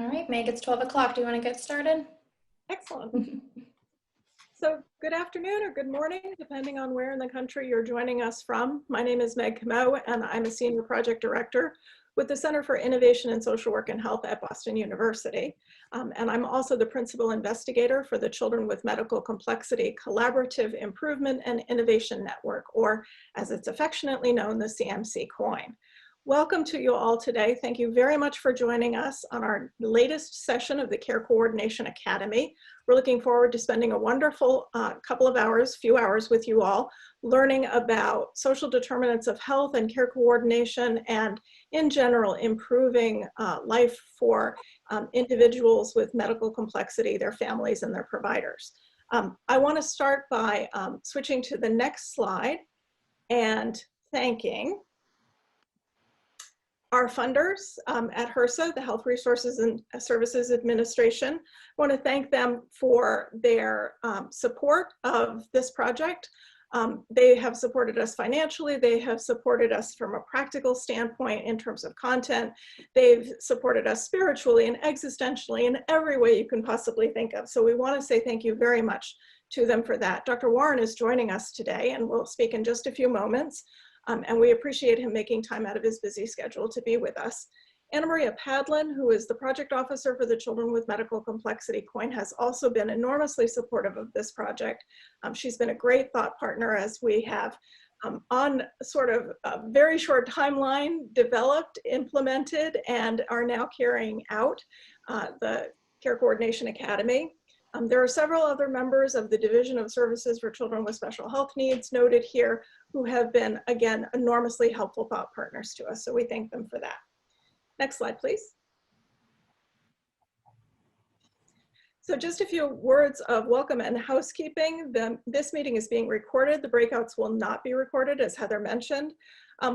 All right, Meg, it's 12 o'clock. Do you want to get started? Excellent. So good afternoon or good morning, depending on where in the country you're joining us from. My name is Meg Comeau, and I'm a Senior Project Director with the Center for Innovation in Social Work and Health at Boston University. And I'm also the Principal Investigator for the Children with Medical Complexity Collaborative Improvement and Innovation Network, or as it's affectionately known, the CMC COIN. Welcome to you all today. Thank you very much for joining us on our latest session of the Care Coordination Academy. We're looking forward to spending a wonderful few hours with you all, learning about social determinants of health and care coordination, and in general, improving life for individuals with medical complexity, their families, and their providers. I want to start by switching to the next slide and thanking our funders at HRSA, the Health Resources and Services Administration. I want to thank them for their support of this project. They have supported us financially. They have supported us from a practical standpoint in terms of content. They've supported us spiritually and existentially in every way you can possibly think of. So we want to say thank you very much to them for that. Dr. Warren is joining us today and will speak in just a few moments. And we appreciate him making time out of his busy schedule to be with us. Anna Maria Padlin, who is the project officer for the Children with Medical Complexity COIN, has also been enormously supportive of this project. She's been a great thought partner as we have on sort of a very short timeline developed, implemented, and are now carrying out the Care Coordination Academy. There are several other members of the Division of Services for Children with Special Health Needs noted here who have been, again, enormously helpful thought partners to us, so we thank them for that. Next slide, please. So just a few words of welcome and housekeeping. This meeting is being recorded. The breakouts will not be recorded, as Heather mentioned.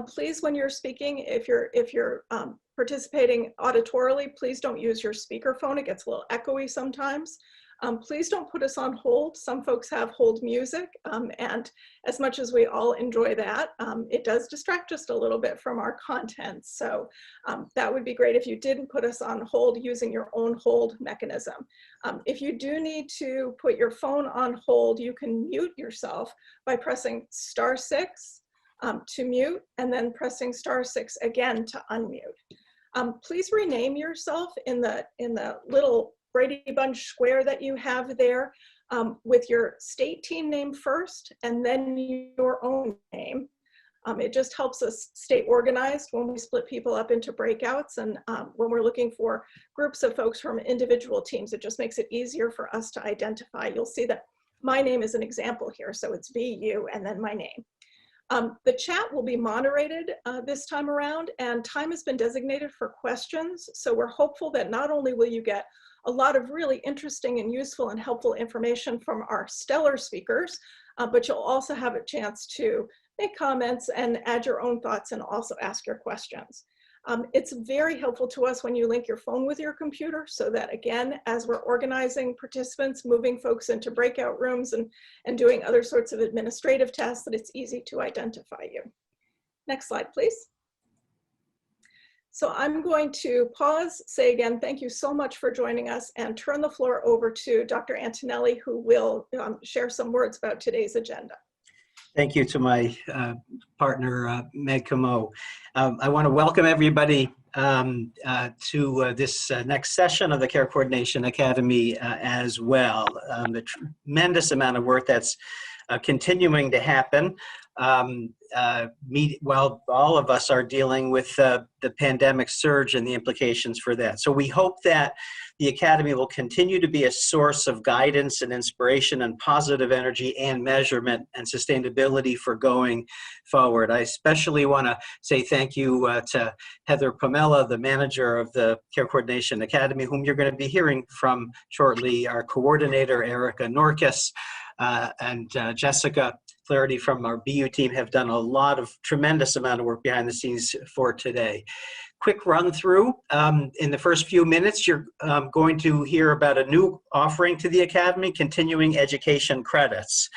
Please, when you're speaking, if you're participating auditorily, please don't use your speakerphone. It gets a little echoey sometimes. Please don't put us on hold. Some folks have hold music, and as much as we all enjoy that, it does distract just a little bit from our content. So that would be great if you didn't put us on hold using your own hold mechanism. If you do need to put your phone on hold, you can mute yourself by pressing *6 to mute, and then pressing *6 again to unmute. Please rename yourself in the little Brady Bunch square that you have there with your state team name first and then your own name. It just helps us stay organized when we split people up into breakouts, and when we're looking for groups of folks from individual teams, it just makes it easier for us to identify. You'll see that my name is an example here, so it's BU and then my name. The chat will be moderated this time around, and time has been designated for questions. So we're hopeful that not only will you get a lot of really interesting and useful and helpful information from our stellar speakers, but you'll also have a chance to make comments and add your own thoughts and also ask your questions. It's very helpful to us when you link your phone with your computer, so that again, as we're organizing participants, moving folks into breakout rooms and doing other sorts of administrative tasks, that it's easy to identify you. Next slide, please. So I'm going to pause, say again, thank you so much for joining us, and turn the floor over to Dr. Antonelli, who will share some words about today's agenda. Thank you to my partner, Meg Comeau. I want to welcome everybody to this next session of the Care Coordination Academy as well. The tremendous amount of work that's continuing to happen while all of us are dealing with the pandemic surge and the implications for that. So we hope that the Academy will continue to be a source of guidance and inspiration and positive energy and measurement and sustainability for going forward. I especially want to say thank you to Heather Pomella, the manager of the Care Coordination Academy, whom you're going to be hearing from shortly, our coordinator, Erica Norkis, and Jessica Flaherty from our BU team have done a lot of tremendous amount of work behind the scenes for today. Quick run through. In the first few minutes, you're going to hear about a new offering to the Academy, continuing education credits.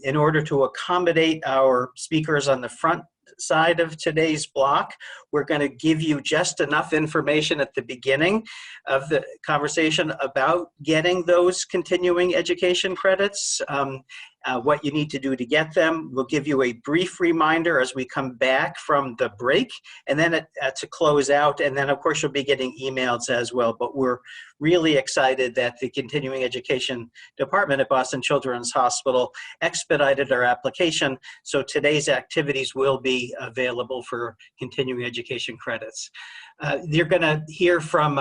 In order to accommodate our speakers on the front side of today's block, We're going to give you just enough information at the beginning of the conversation about getting those continuing education credits, what you need to do to get them. We'll give you a brief reminder as we come back from the break, and then to close out. And then, of course, you'll be getting emails as well. But we're really excited that the Continuing Education Department at Boston Children's Hospital expedited our application. So today's activities will be available for continuing education credits. You're going to hear from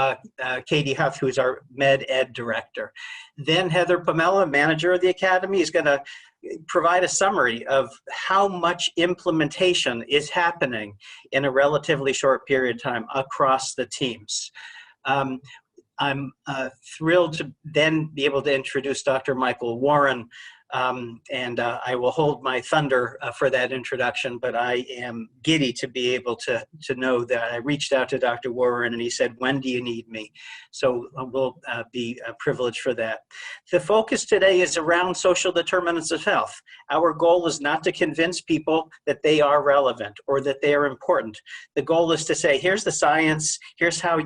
Katie Huff, who's our Med Ed Director. Then Heather Pomella, Manager of the Academy, is going to provide a summary of how much implementation is happening in a relatively short period of time across the teams. I'm thrilled to then be able to introduce Dr. Michael Warren, and I will hold my thunder for that introduction, but I am giddy to be able to know that I reached out to Dr. Warren and he said, when do you need me? So we'll be privileged for that. The focus today is around social determinants of health. Our goal is not to convince people that they are relevant or that they are important. The goal is to say, here's the science, here's how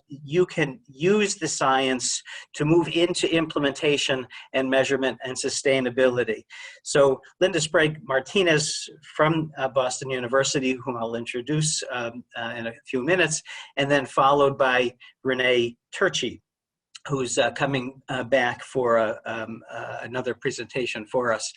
you can use the science to move into implementation and measurement and sustainability. So Linda Sprague Martinez from Boston University, whom I'll introduce in a few minutes, and then followed by Renee Turchi, who's coming back for another presentation for us.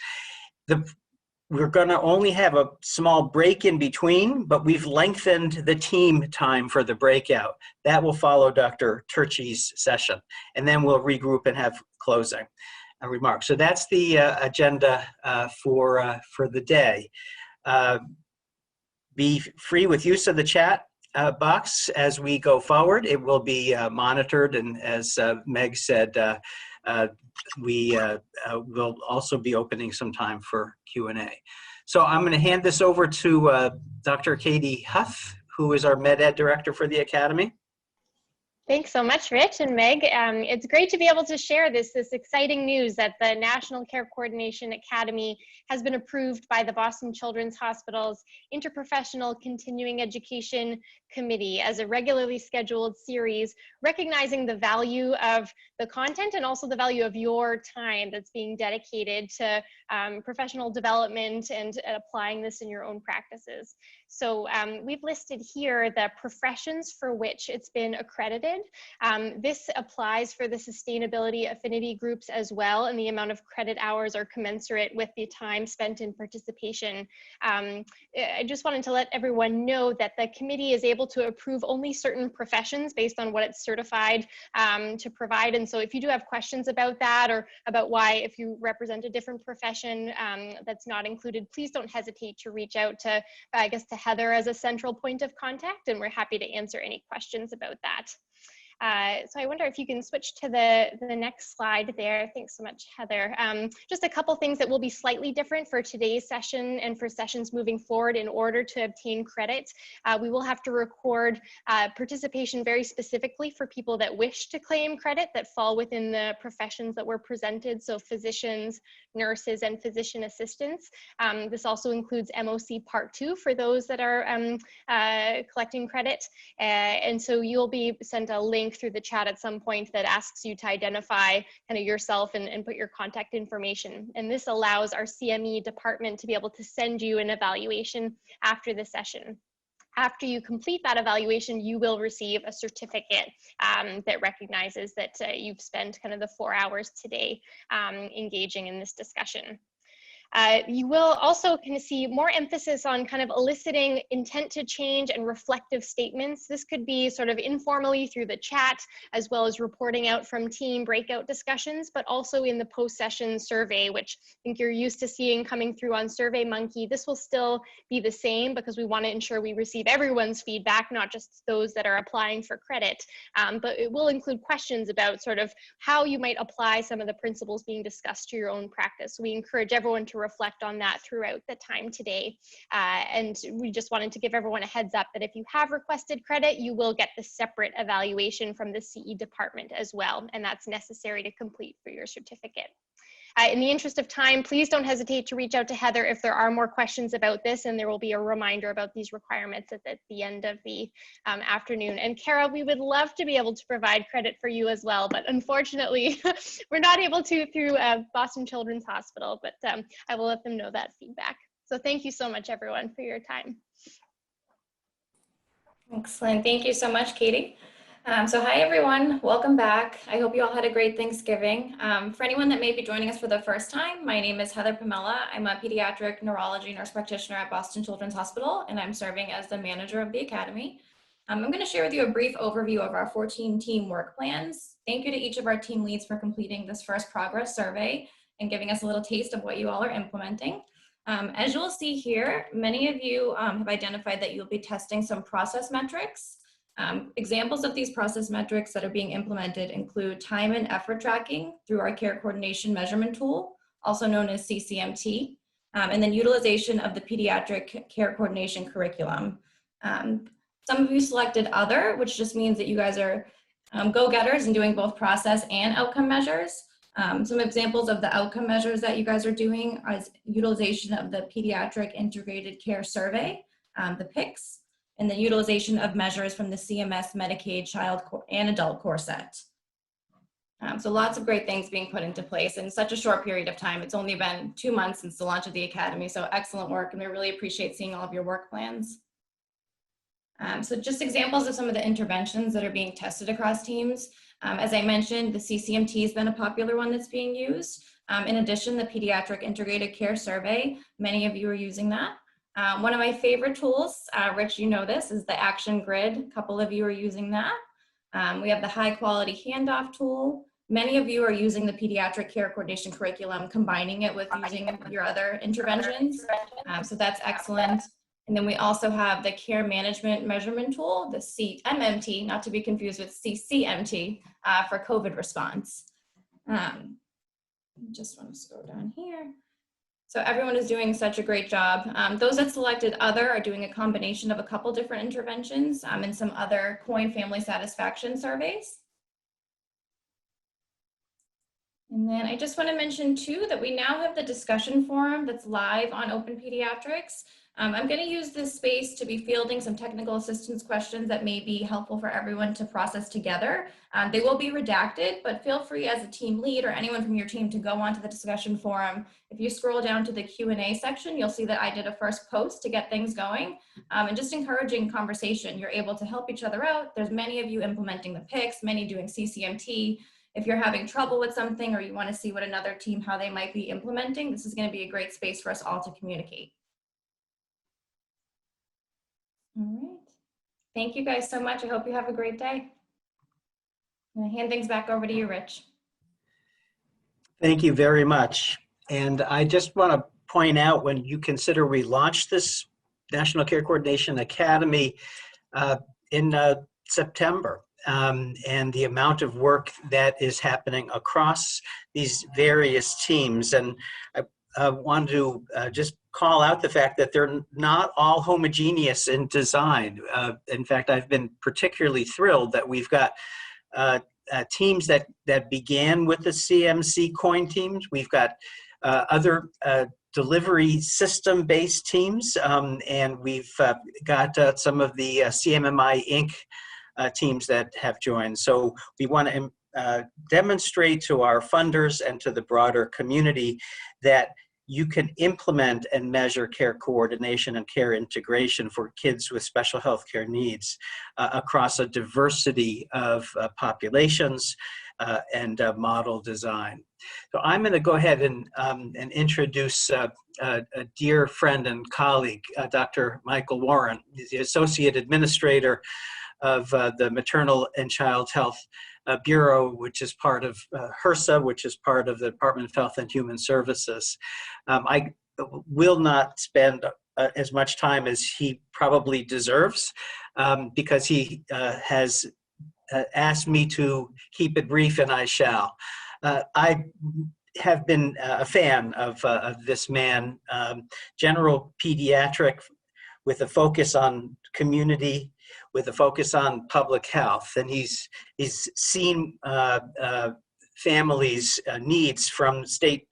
We're going to only have a small break in between, but we've lengthened the team time for the breakout. That will follow Dr. Turchi's session, and then we'll regroup and have closing remarks. So that's the agenda for the day. Be free with use of the chat box as we go forward. It will be monitored, and as Meg said, we will also be opening some time for Q&A. So I'm going to hand this over to Dr. Katie Huff, who is our Med Ed Director for the Academy. Thanks so much, Rich and Meg. It's great to be able to share this exciting news that the National Care Coordination Academy has been approved by the Boston Children's Hospital's Interprofessional Continuing Education Committee as a regularly scheduled series, recognizing the value of the content and also the value of your time that's being dedicated to professional development and applying this in your own practices. So we've listed here the professions for which it's been accredited. This applies for the sustainability affinity groups as well, and the amount of credit hours are commensurate with the time spent in participation. I just wanted to let everyone know that the committee is able to approve only certain professions based on what it's certified to provide. And so if you do have questions about that, or about why, if you represent a different profession that's not included, please don't hesitate to reach out to, I guess, to Heather as a central point of contact, and we're happy to answer any questions about that. So I wonder if you can switch to the next slide there. Thanks so much, Heather. Just a couple things that will be slightly different for today's session and for sessions moving forward. In order to obtain credit, we will have to record participation very specifically for people that wish to claim credit that fall within the professions that were presented, so physicians, nurses, and physician assistants. This also includes MOC Part 2 for those that are collecting credit. And so you'll be sent a link through the chat at some point that asks you to identify kind of yourself and put your contact information. And this allows our CME department to be able to send you an evaluation after the session. After you complete that evaluation, you will receive a certificate that recognizes that you've spent kind of the 4 hours today engaging in this discussion. You will also kind of see more emphasis on kind of eliciting intent to change and reflective statements. This could be sort of informally through the chat, as well as reporting out from team breakout discussions, but also in the post-session survey, which I think you're used to seeing coming through on SurveyMonkey. This will still be the same because we want to ensure we receive everyone's feedback, not just those that are applying for credit. But it will include questions about sort of how you might apply some of the principles being discussed to your own practice. So we encourage everyone to reflect on that throughout the time today. And we just wanted to give everyone a heads up that if you have requested credit, you will get the separate evaluation from the CE department as well. And that's necessary to complete for your certificate. In the interest of time, please don't hesitate to reach out to Heather if there are more questions about this, and there will be a reminder about these requirements at the end of the afternoon. And Kara, we would love to be able to provide credit for you as well, but unfortunately, we're not able to through Boston Children's Hospital, but I will let them know that feedback. So thank you so much, everyone, for your time. Excellent. Thank you so much, Katie. So hi, everyone. Welcome back. I hope you all had a great Thanksgiving. For anyone that may be joining us for the first time, my name is Heather Pamela. I'm a pediatric neurology nurse practitioner at Boston Children's Hospital, and I'm serving as the manager of the Academy. I'm going to share with you a brief overview of our 14 team work plans. Thank you to each of our team leads for completing this first progress survey and giving us a little taste of what you all are implementing. As you'll see here, many of you have identified that you'll be testing some process metrics. Examples of these process metrics that are being implemented include time and effort tracking through our care coordination measurement tool, also known as CCMT, and then utilization of the pediatric care coordination curriculum. Some of you selected other, which just means that you guys are go-getters and doing both process and outcome measures. Some examples of the outcome measures that you guys are doing is utilization of the Pediatric Integrated Care Survey, the PICS, and the utilization of measures from the CMS Medicaid Child and Adult Core Set. So lots of great things being put into place in such a short period of time. It's only been 2 months since the launch of the Academy, so excellent work, and we really appreciate seeing all of your work plans. So just examples of some of the interventions that are being tested across teams. As I mentioned, the CCMT has been a popular one that's being used. In addition, the Pediatric Integrated Care Survey, many of you are using that. One of my favorite tools, Rich, you know this, is the Action Grid. A couple of you are using that. We have the High Quality Handoff tool. Many of you are using the Pediatric Care Coordination Curriculum, combining it with using your other interventions. So that's excellent. And then we also have the Care Management Measurement Tool, the CMMT, not to be confused with CCMT, for COVID response. Just want to scroll down here. So everyone is doing such a great job. Those that selected other are doing a combination of a couple different interventions and some other COIN family satisfaction surveys. And then I just want to mention too that we now have the discussion forum that's live on Open Pediatrics. I'm going to use this space to be fielding some technical assistance questions that may be helpful for everyone to process together. They will be redacted, but feel free as a team lead or anyone from your team to go onto the discussion forum. If you scroll down to the Q&A section, you'll see that I did a first post to get things going, and just encouraging conversation. You're able to help each other out. There's many of you implementing the PICS, many doing CCMT. If you're having trouble with something or you want to see what another team, how they might be implementing, this is going to be a great space for us all to communicate. All right. Thank you guys so much. I hope you have a great day. I'm going to hand things back over to you, Rich. Thank you very much. And I just want to point out, when you consider we launched this National Care Coordination Academy in September, and the amount of work that is happening across these various teams. And I want to just call out the fact that they're not all homogeneous in design. In fact, I've been particularly thrilled that we've got teams that began with the CMC COIN teams. We've got other delivery system-based teams, and we've got some of the CMMI Inc. Teams that have joined. So we want to demonstrate to our funders and to the broader community that you can implement and measure care coordination and care integration for kids with special health care needs across a diversity of populations and model design. So I'm going to go ahead and introduce a dear friend and colleague, Dr. Michael Warren. He's the Associate Administrator of the Maternal and Child Health Bureau, which is part of HRSA, which is part of the Department of Health and Human Services. I will not spend as much time as he probably deserves because he has asked me to keep it brief, and I shall. I have been a fan of this man, general pediatric with a focus on community, with a focus on public health, and he's seen families' needs from state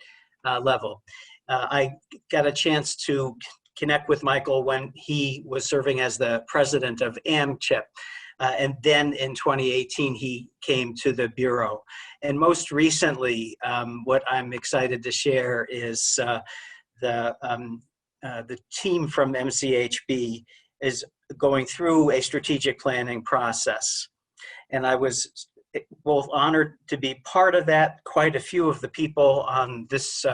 level. I got a chance to connect with Michael when he was serving as the president of AmChip. And then in 2018, he came to the Bureau. And most recently, what I'm excited to share is the team from MCHB is going through a strategic planning process. And I was both honored to be part of that. Quite a few of the people on this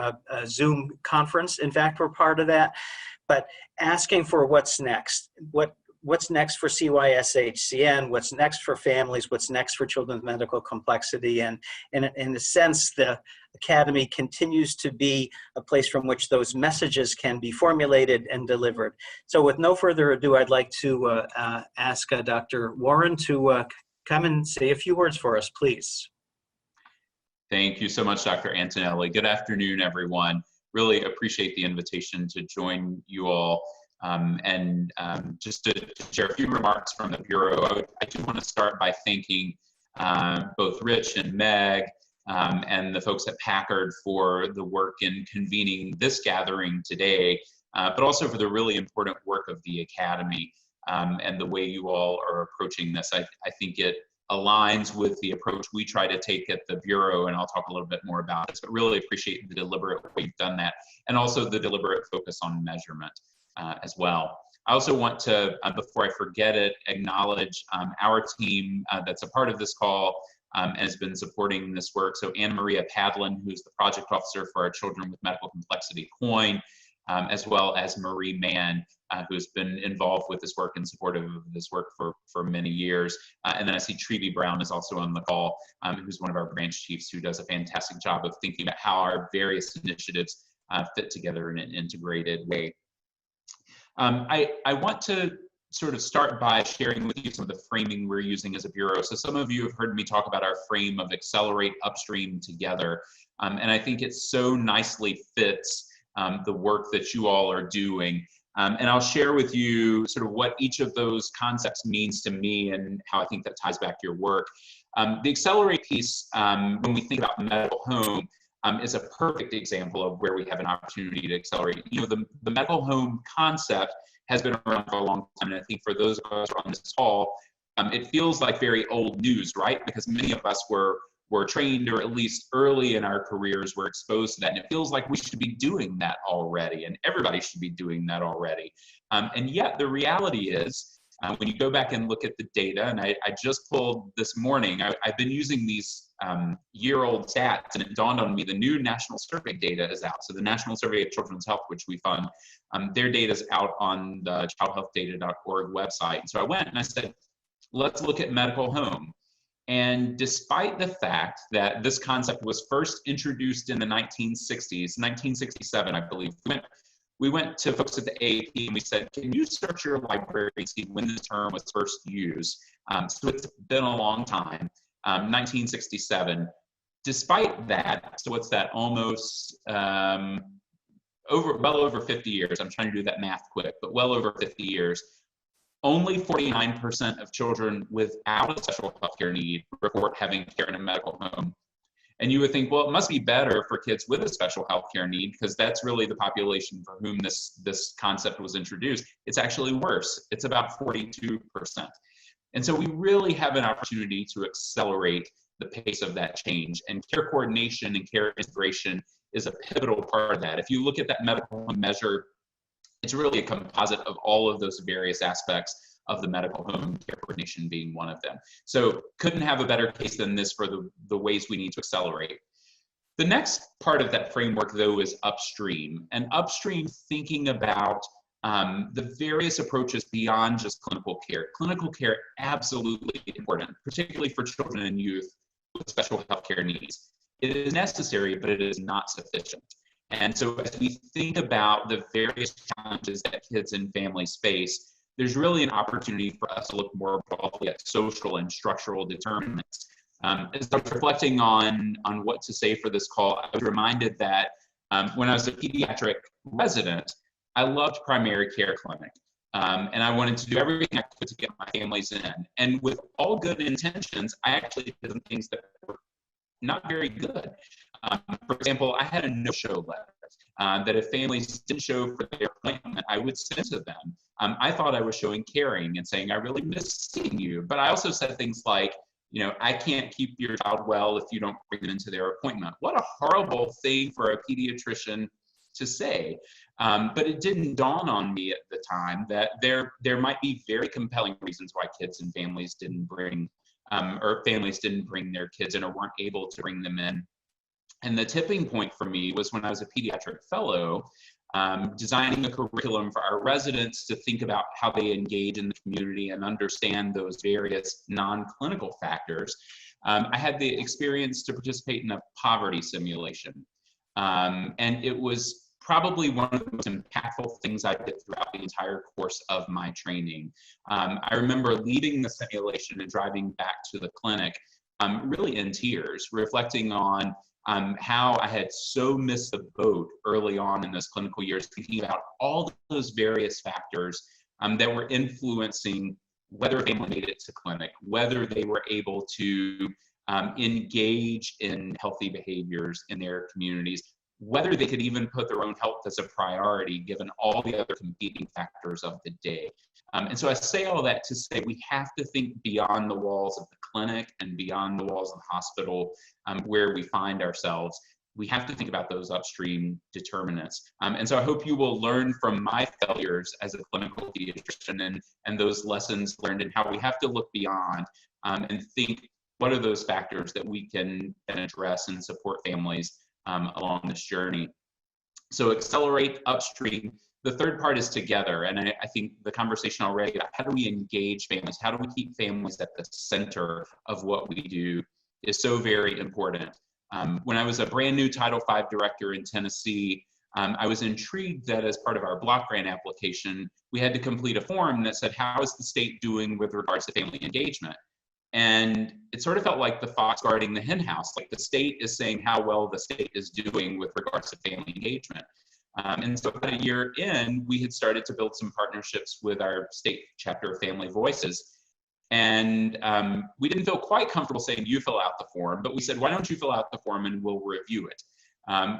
Zoom conference, in fact, were part of that. But asking for what's next, what's next for CYSHCN, what's next for families, what's next for children with medical complexity. And in a sense, the Academy continues to be a place from which those messages can be formulated and delivered. So with no further ado, I'd like to ask Dr. Warren to come and say a few words for us, please. Thank you so much, Dr. Antonelli. Good afternoon, everyone. Really appreciate the invitation to join you all. Just to share a few remarks from the Bureau, I do want to start by thanking both Rich and Meg and the folks at Packard for the work in convening this gathering today, but also for the really important work of the Academy and the way you all are approaching this. I think it aligns with the approach we try to take at the Bureau, and I'll talk a little bit more about it, but really appreciate the deliberate way you've done that, and also the deliberate focus on measurement as well. I also want to, before I forget it, acknowledge our team that's a part of this call and has been supporting this work. So Anna Maria Padlin, who's the project officer for our Children with Medical Complexity COIN, as well as Marie Mann, who's been involved with this work and supportive of this work for many years. And then I see Trevi Brown is also on the call, who's one of our branch chiefs who does a fantastic job of thinking about how our various initiatives fit together in an integrated way. I want to sort of start by sharing with you some of the framing we're using as a Bureau. So some of you have heard me talk about our frame of accelerate upstream together. And I think it so nicely fits the work that you all are doing. And I'll share with you sort of what each of those concepts means to me and how I think that ties back to your work. The accelerate piece, when we think about medical home, is a perfect example of where we have an opportunity to accelerate. You know, the medical home concept has been around for a long time, and I think for those of us on this call, it feels like very old news, right? Because many of us were trained, or at least early in our careers, were exposed to that, and it feels like we should be doing that already, and everybody should be doing that already. And yet the reality is, when you go back and look at the data, and I just pulled this morning, I've been using these year-old stats, and it dawned on me the new National Survey data is out. So the National Survey of Children's Health, which we fund, their data is out on the childhealthdata.org website. So I went and I said, let's look at medical home. And despite the fact that this concept was first introduced in the 1960s, 1967, I believe, we went to folks at the AAP and we said, can you search your library and see when this term was first used? So it's been a long time, 1967. Despite that, so what's that, almost well over 50 years, I'm trying to do that math quick, but well over 50 years, only 49% of children without a special healthcare need report having care in a medical home. And you would think, well, it must be better for kids with a special healthcare need because that's really the population for whom this concept was introduced. It's actually worse. It's about 42%. And so we really have an opportunity to accelerate the pace of that change. And care coordination and care integration is a pivotal part of that. If you look at that medical home measure, it's really a composite of all of those various aspects of the medical home, care coordination being one of them. So couldn't have a better case than this for the ways we need to accelerate. The next part of that framework, though, is upstream. And upstream, thinking about the various approaches beyond just clinical care. Clinical care, absolutely important, particularly for children and youth with special healthcare needs. It is necessary, but it is not sufficient. And so as we think about the various challenges that kids and families face, there's really an opportunity for us to look more broadly at social and structural determinants. As I was reflecting on what to say for this call, I was reminded that when I was a pediatric resident, I loved primary care clinic. And I wanted to do everything I could to get my families in. And with all good intentions, I actually did some things that were not very good. For example, I had a no-show letter that if families didn't show for their appointment, I would send to them. I thought I was showing caring and saying, I really miss seeing you. But I also said things like, you know, I can't keep your child well if you don't bring them into their appointment. What a horrible thing for a pediatrician to say. But it didn't dawn on me at the time that there might be very compelling reasons why kids and families didn't bring, or families didn't bring their kids in or weren't able to bring them in. And the tipping point for me was when I was a pediatric fellow, designing a curriculum for our residents to think about how they engage in the community and understand those various non-clinical factors. I had the experience to participate in a poverty simulation. And it was probably one of the most impactful things I did throughout the entire course of my training. I remember leading the simulation and driving back to the clinic really in tears, reflecting on how I had so missed the boat early on in those clinical years, thinking about all those various factors that were influencing whether a family made it to clinic, whether they were able to engage in healthy behaviors in their communities, whether they could even put their own health as a priority given all the other competing factors of the day. And so I say all that to say we have to think beyond the walls of the clinic and beyond the walls of the hospital where we find ourselves. We have to think about those upstream determinants. And so I hope you will learn from my failures as a clinical pediatrician and those lessons learned and how we have to look beyond and think what are those factors that we can address and support families along this journey. So accelerate upstream. The third part is together, and I think the conversation already about how do we engage families, how do we keep families at the center of what we do is so very important. When I was a brand new Title V director in Tennessee, I was intrigued that as part of our block grant application, we had to complete a form that said, how is the state doing with regards to family engagement? And it sort of felt like the fox guarding the hen house, like the state is saying how well the state is doing with regards to family engagement. And so about a year in, we had started to build some partnerships with our state chapter of Family Voices. And we didn't feel quite comfortable saying, you fill out the form, but we said, why don't you fill out the form and we'll review it.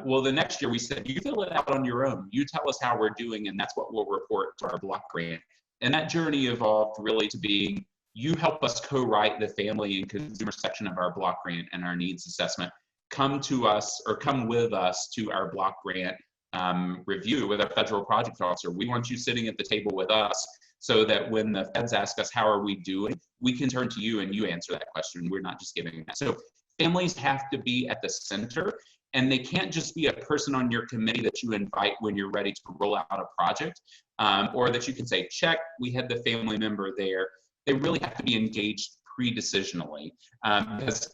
Well, the next year we said, you fill it out on your own. You tell us how we're doing, and that's what we'll report to our block grant. And that journey evolved really to being, you help us co-write the family and consumer section of our block grant and our needs assessment. Come to us or come with us to our block grant review with our federal project officer. We want you sitting at the table with us so that when the feds ask us, how are we doing? We can turn to you and you answer that question. We're not just giving that. So families have to be at the center, and they can't just be a person on your committee that you invite when you're ready to roll out a project, or that you can say, check, we had the family member there. They really have to be engaged pre-decisionally. Because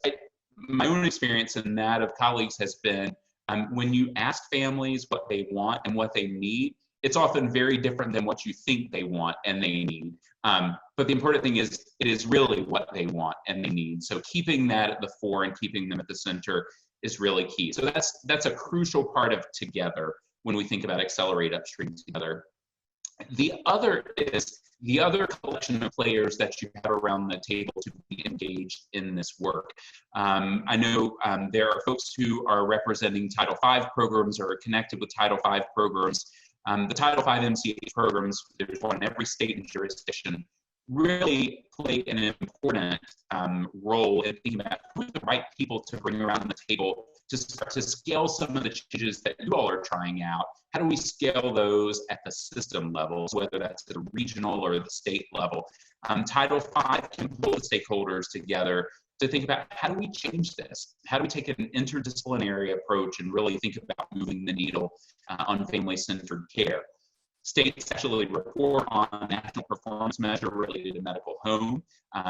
my own experience and that of colleagues has been, when you ask families what they want and what they need, it's often very different than what you think they want and they need. But the important thing is, it is really what they want and they need. So keeping that at the fore and keeping them at the center is really key. So that's a crucial part of together when we think about accelerate upstream together. The other is the other collection of players that you have around the table to be engaged in this work. I know there are folks who are representing Title V programs or are connected with Title V programs. The Title V MCH programs, there's one in every state and jurisdiction, really play an important role in thinking about who are the right people to bring around the table to start to scale some of the changes that you all are trying out. How do we scale those at the system levels, whether that's at the regional or the state level? Title V can pull the stakeholders together to think about how do we change this? How do we take an interdisciplinary approach and really think about moving the needle on family-centered care? States actually report on a national performance measure related to medical home.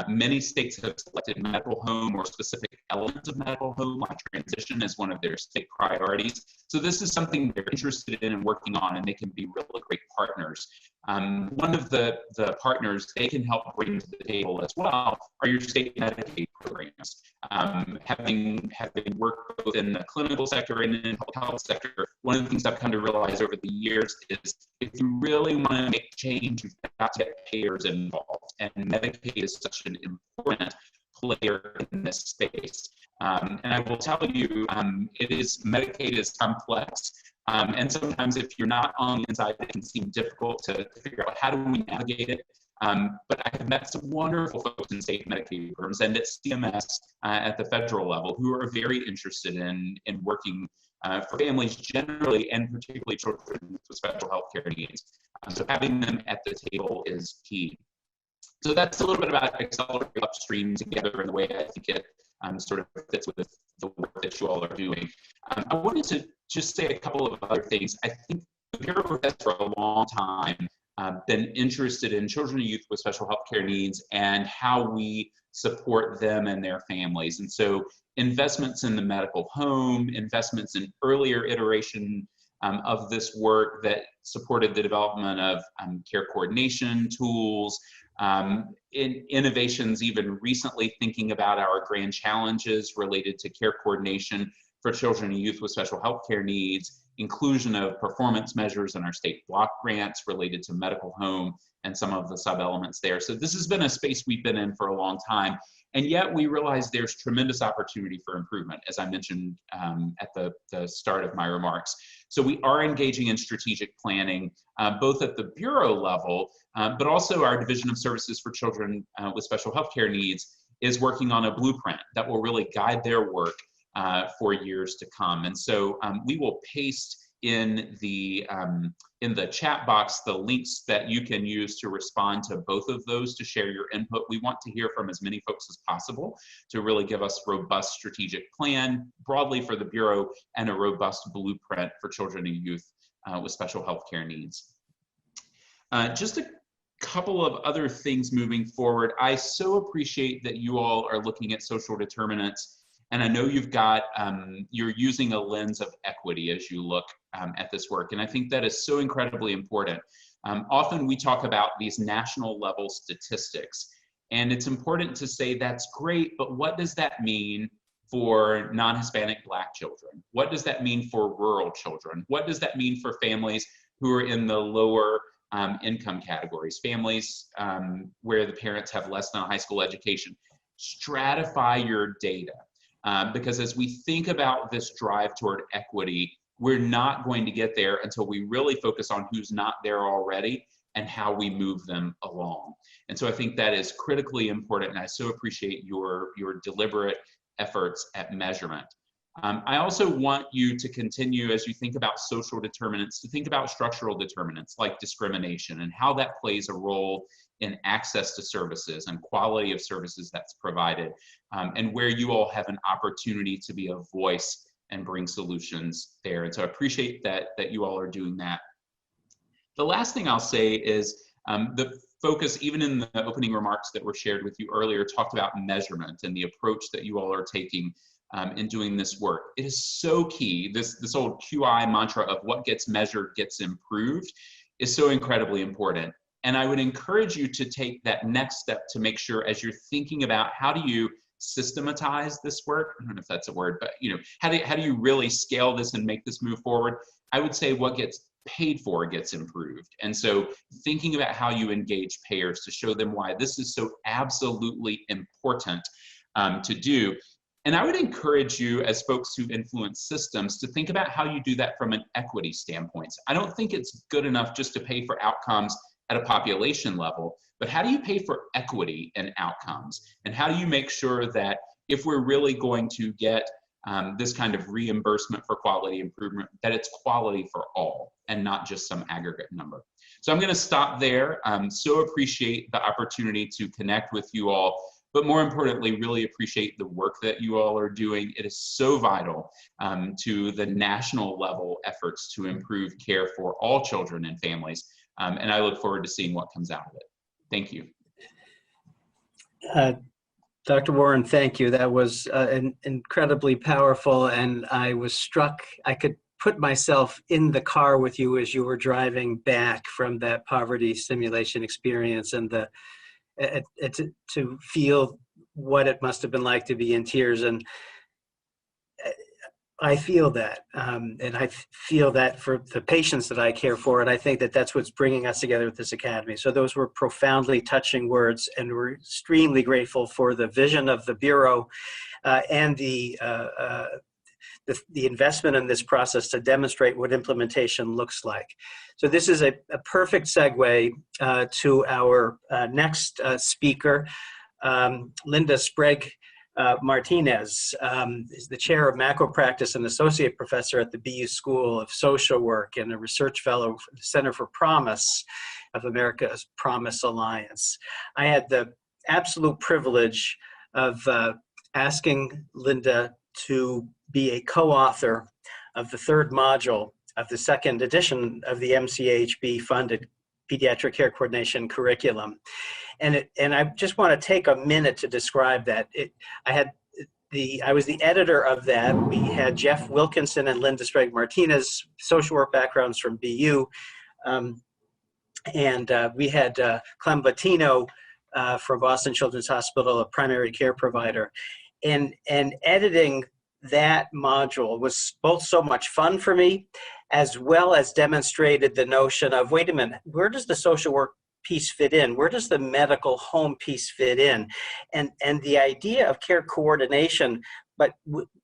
Many states have selected medical home or specific elements of medical home, like transition, as one of their state priorities. So this is something they're interested in and working on, and they can be really great partners. One of the partners they can help bring to the table as well are your state Medicaid programs. Having worked both in the clinical sector and in the public health sector, one of the things I've come to realize over the years is if you really want to make change, you've got to get payers involved. And Medicaid is such an important player in this space. And I will tell you, Medicaid is complex. And sometimes if you're not on the inside, it can seem difficult to figure out how do we navigate it. But I have met some wonderful folks in state Medicaid programs and at CMS at the federal level who are very interested in working for families generally, and particularly children with special health care needs. So having them at the table is key. So that's a little bit about Accelerate Upstream together and the way I think it sort of fits with the work that you all are doing. I wanted to just say a couple of other things. I think the Bureau has for a long time been interested in children and youth with special health care needs and how we support them and their families. And so investments in the medical home, investments in earlier iteration of this work that supported the development of care coordination tools, in innovations even recently thinking about our grand challenges related to care coordination for children and youth with special health care needs, inclusion of performance measures in our state block grants related to medical home and some of the sub-elements there. So this has been a space we've been in for a long time, and yet we realize there's tremendous opportunity for improvement, as I mentioned at the start of my remarks. So we are engaging in strategic planning, both at the Bureau level, but also our Division of Services for Children with Special Health Care Needs is working on a blueprint that will really guide their work for years to come. And so we will paste in the chat box the links that you can use to respond to both of those to share your input. We want to hear from as many folks as possible to really give us robust strategic plan broadly for the Bureau and a robust blueprint for children and youth with special health care needs. Just a couple of other things moving forward. I so appreciate that you all are looking at social determinants. And I know you've got, you're using a lens of equity as you look at this work. And I think that is so incredibly important. Often we talk about these national level statistics, and it's important to say that's great, but what does that mean for non-Hispanic Black children? What does that mean for rural children? What does that mean for families who are in the lower income categories, families where the parents have less than a high school education? Stratify your data. Because as we think about this drive toward equity, we're not going to get there until we really focus on who's not there already and how we move them along. And so I think that is critically important, and I so appreciate your deliberate efforts at measurement. I also want you to continue, as you think about social determinants, to think about structural determinants like discrimination and how that plays a role in access to services and quality of services that's provided, and where you all have an opportunity to be a voice and bring solutions there. And so I appreciate that you all are doing that. The last thing I'll say is the focus, even in the opening remarks that were shared with you earlier, talked about measurement and the approach that you all are taking in doing this work. It is so key. This old QI mantra of what gets measured gets improved is so incredibly important. And I would encourage you to take that next step to make sure, as you're thinking about how do you systematize this work, I don't know if that's a word, but how do you really scale this and make this move forward? I would say what gets paid for gets improved. And so thinking about how you engage payers to show them why this is so absolutely important to do. And I would encourage you, as folks who influence systems, to think about how you do that from an equity standpoint. I don't think it's good enough just to pay for outcomes at a population level, but how do you pay for equity and outcomes? And how do you make sure that if we're really going to get this kind of reimbursement for quality improvement, that it's quality for all and not just some aggregate number? So I'm going to stop there. So appreciate the opportunity to connect with you all, but more importantly, really appreciate the work that you all are doing. It is so vital to the national level efforts to improve care for all children and families. And I look forward to seeing what comes out of it. Thank you. Dr. Warren, thank you. That was incredibly powerful, and I was struck. I could put myself in the car with you as you were driving back from that poverty simulation experience, and to feel what it must have been like to be in tears. And I feel that, and I feel that for the patients that I care for, and I think that that's what's bringing us together with this academy. So those were profoundly touching words, and we're extremely grateful for the vision of the Bureau and the investment in this process to demonstrate what implementation looks like. So this is a perfect segue to our next speaker, Linda Sprague Martinez is the chair of macro practice and associate professor at the BU School of Social Work and a research fellow for the Center for Promise of America's Promise Alliance. I had the absolute privilege of asking Linda to be a co-author of the third module of the second edition of the MCAHB funded Pediatric Care Coordination curriculum. And I just want to take a minute to describe that. I was the editor of that. We had Jeff Wilkinson and Linda Sprague Martinez, social work backgrounds from BU. We had Clem Bottino from Boston Children's Hospital, a primary care provider. And editing that module was both so much fun for me, as well as demonstrated the notion of, wait a minute, where does the social work piece fit in? Where does the medical home piece fit in? And the idea of care coordination, but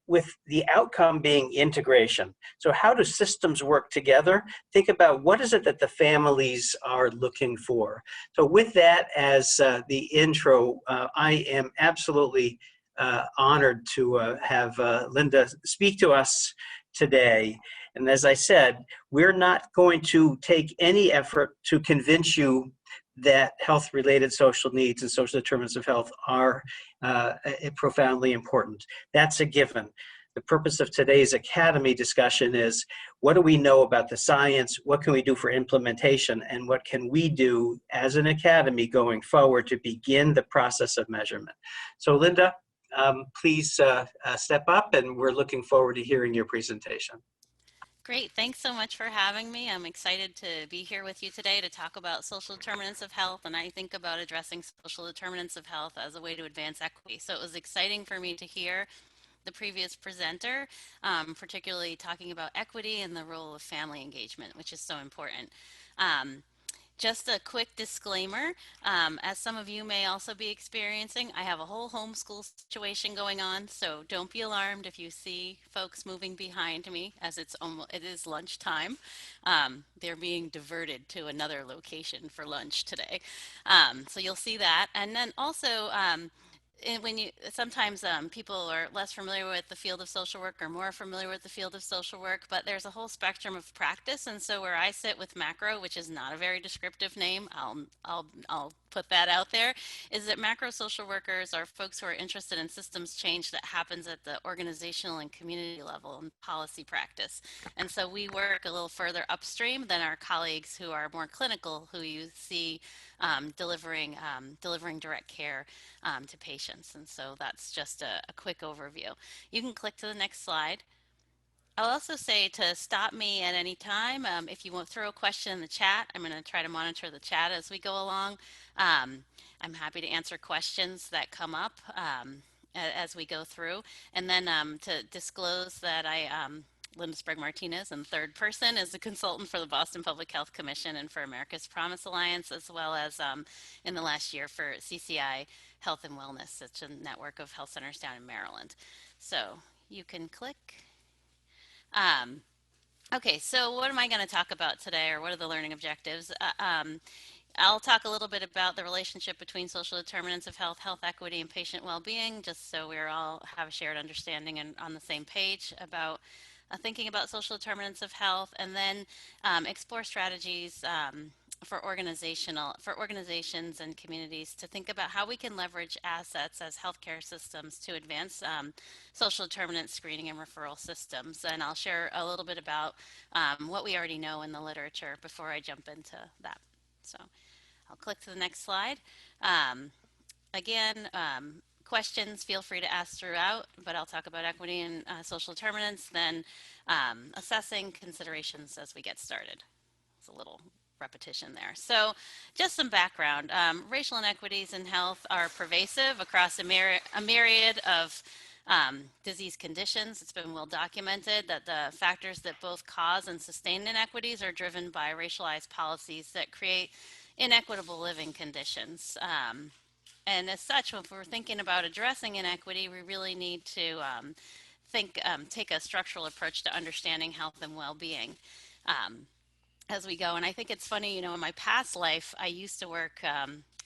with the outcome being integration. So how do systems work together? Think about what is it that the families are looking for. So with that as the intro, I am absolutely honored to have Linda speak to us today. And as I said, we're not going to take any effort to convince you that health-related social needs and social determinants of health are profoundly important. That's a given. The purpose of today's Academy discussion is, what do we know about the science? What can we do for implementation? And what can we do as an Academy going forward to begin the process of measurement? So Linda, please step up, and we're looking forward to hearing your presentation. Great, thanks so much for having me. I'm excited to be here with you today to talk about social determinants of health, and I think about addressing social determinants of health as a way to advance equity. So it was exciting for me to hear the previous presenter, particularly talking about equity and the role of family engagement, which is so important. Just a quick disclaimer, as some of you may also be experiencing, I have a whole homeschool situation going on, so don't be alarmed if you see folks moving behind me, as it is lunchtime. They're being diverted to another location for lunch today. So you'll see that. And then also, sometimes people are less familiar with the field of social work or more familiar with the field of social work, but there's a whole spectrum of practice. And so where I sit with macro, which is not a very descriptive name, I'll put that out there, is that macro social workers are folks who are interested in systems change that happens at the organizational and community level and policy practice. And so we work a little further upstream than our colleagues who are more clinical, who you see delivering direct care to patients. And so that's just a quick overview. You can click to the next slide. I'll also say to stop me at any time. If you want to throw a question in the chat, I'm going to try to monitor the chat as we go along. I'm happy to answer questions that come up as we go through. And then to disclose that Linda Sprague Martinez, in third person, is a consultant for the Boston Public Health Commission and for America's Promise Alliance, as well as in the last year for CCI Health and Wellness. It's a network of health centers down in Maryland. So you can click. Okay, so what am I going to talk about today, or what are the learning objectives? I'll talk a little bit about the relationship between social determinants of health, health equity, and patient well-being, just so we all have a shared understanding and on the same page about thinking about social determinants of health, and then explore strategies for organizations and communities to think about how we can leverage assets as healthcare systems to advance social determinant screening and referral systems. And I'll share a little bit about what we already know in the literature before I jump into that. So I'll click to the next slide. Again, questions, feel free to ask throughout, but I'll talk about equity and social determinants, then assessing considerations as we get started. It's a little repetition there. So just some background. Racial inequities in health are pervasive across a myriad of disease conditions. It's been well documented that the factors that both cause and sustain inequities are driven by racialized policies that create inequitable living conditions. and as such, if we're thinking about addressing inequity, we really need to take a structural approach to understanding health and well-being. As we go. And I think it's funny, in my past life, I used to work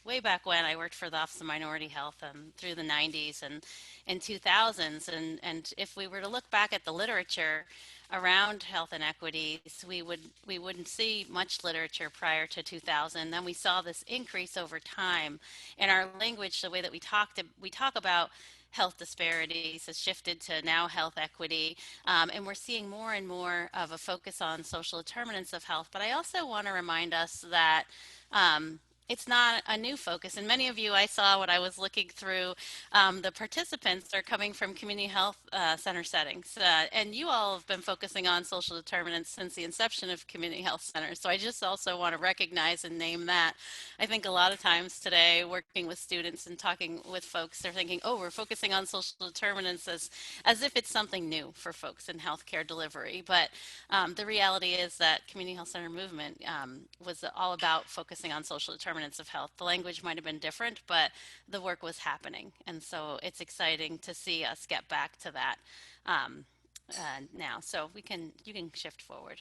way back when I worked for the Office of Minority Health through the 90s and in 2000s. And if we were to look back at the literature around health inequities, we wouldn't see much literature prior to 2000. Then we saw this increase over time in our language. The way that we talk about health disparities has shifted to now health equity, and we're seeing more and more of a focus on social determinants of health. But I also want to remind us that it's not a new focus. And many of you, I saw when I was looking through, the participants are coming from community health center settings. And you all have been focusing on social determinants since the inception of community health centers. So I just also want to recognize and name that. I think a lot of times today, working with students and talking with folks, they're thinking, oh, we're focusing on social determinants as if it's something new for folks in healthcare delivery. But the reality is that community health center movement was all about focusing on social determinants of health. The language might have been different, but the work was happening. And so it's exciting to see us get back to that now. So you can shift forward.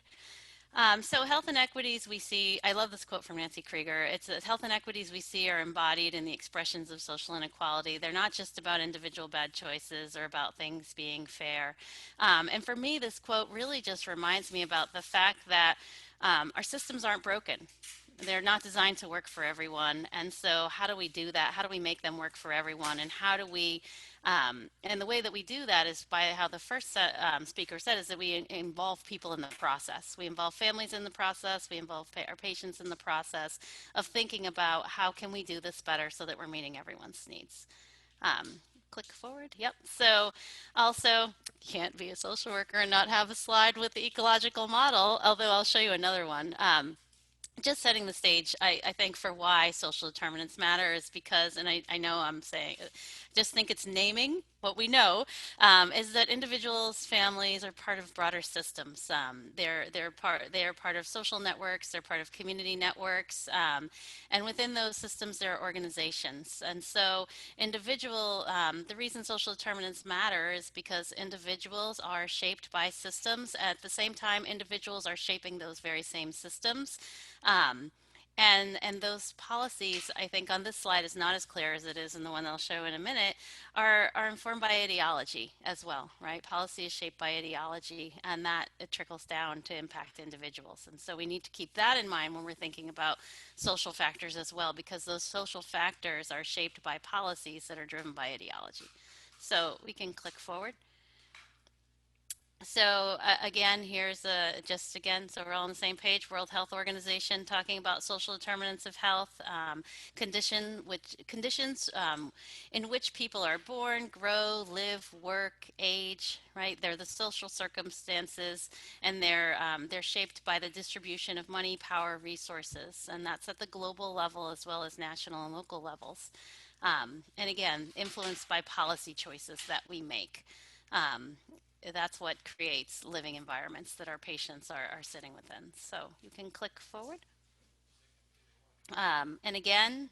So health inequities we see, I love this quote from Nancy Krieger, it's that health inequities we see are embodied in the expressions of social inequality. They're not just about individual bad choices or about things being fair. And for me, this quote really just reminds me about the fact that our systems aren't broken. They're not designed to work for everyone. And so how do we do that? How do we make them work for everyone? And how do we, and the way that we do that is by how the first speaker said, is that we involve people in the process. We involve families in the process. We involve our patients in the process of thinking about how can we do this better so that we're meeting everyone's needs. Click forward. Yep. So also can't be a social worker and not have a slide with the ecological model, although I'll show you another one. Just setting the stage, I think, for why social determinants matter is because, and I know I'm saying, just think it's naming what we know, is that individuals, families are part of broader systems. They're part of social networks, they're part of community networks, and within those systems there are organizations. And so the reason social determinants matter is because individuals are shaped by systems. At the same time, individuals are shaping those very same systems. And those policies, I think on this slide is not as clear as it is in the one I'll show in a minute, are informed by ideology as well, right? Policy is shaped by ideology, and that it trickles down to impact individuals. And so we need to keep that in mind when we're thinking about social factors as well, because those social factors are shaped by policies that are driven by ideology. So we can click forward. So again, here's so we're all on the same page. World Health Organization talking about social determinants of health, conditions in which people are born, grow, live, work, age. Right? They're the social circumstances, and they're shaped by the distribution of money, power, resources, and that's at the global level as well as national and local levels. And again, influenced by policy choices that we make. That's what creates living environments that our patients are sitting within. So you can click forward. And again,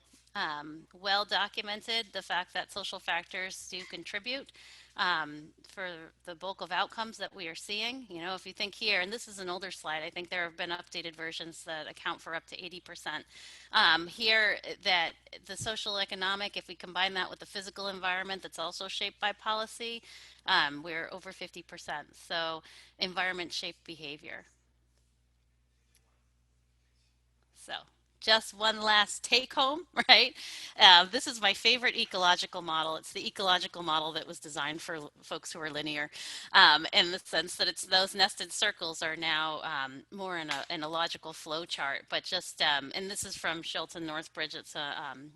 well documented the fact that social factors do contribute for the bulk of outcomes that we are seeing. If you think here, and this is an older slide, I think there have been updated versions that account for up to 80%. Here, that the social economic, if we combine that with the physical environment that's also shaped by policy, we're over 50%. So environment shaped behavior. So just one last take home, right? This is my favorite ecological model. It's the ecological model that was designed for folks who are linear, in the sense that it's those nested circles are now more in a logical flow chart. But just, and this is from Schultz and Northbridge. It's an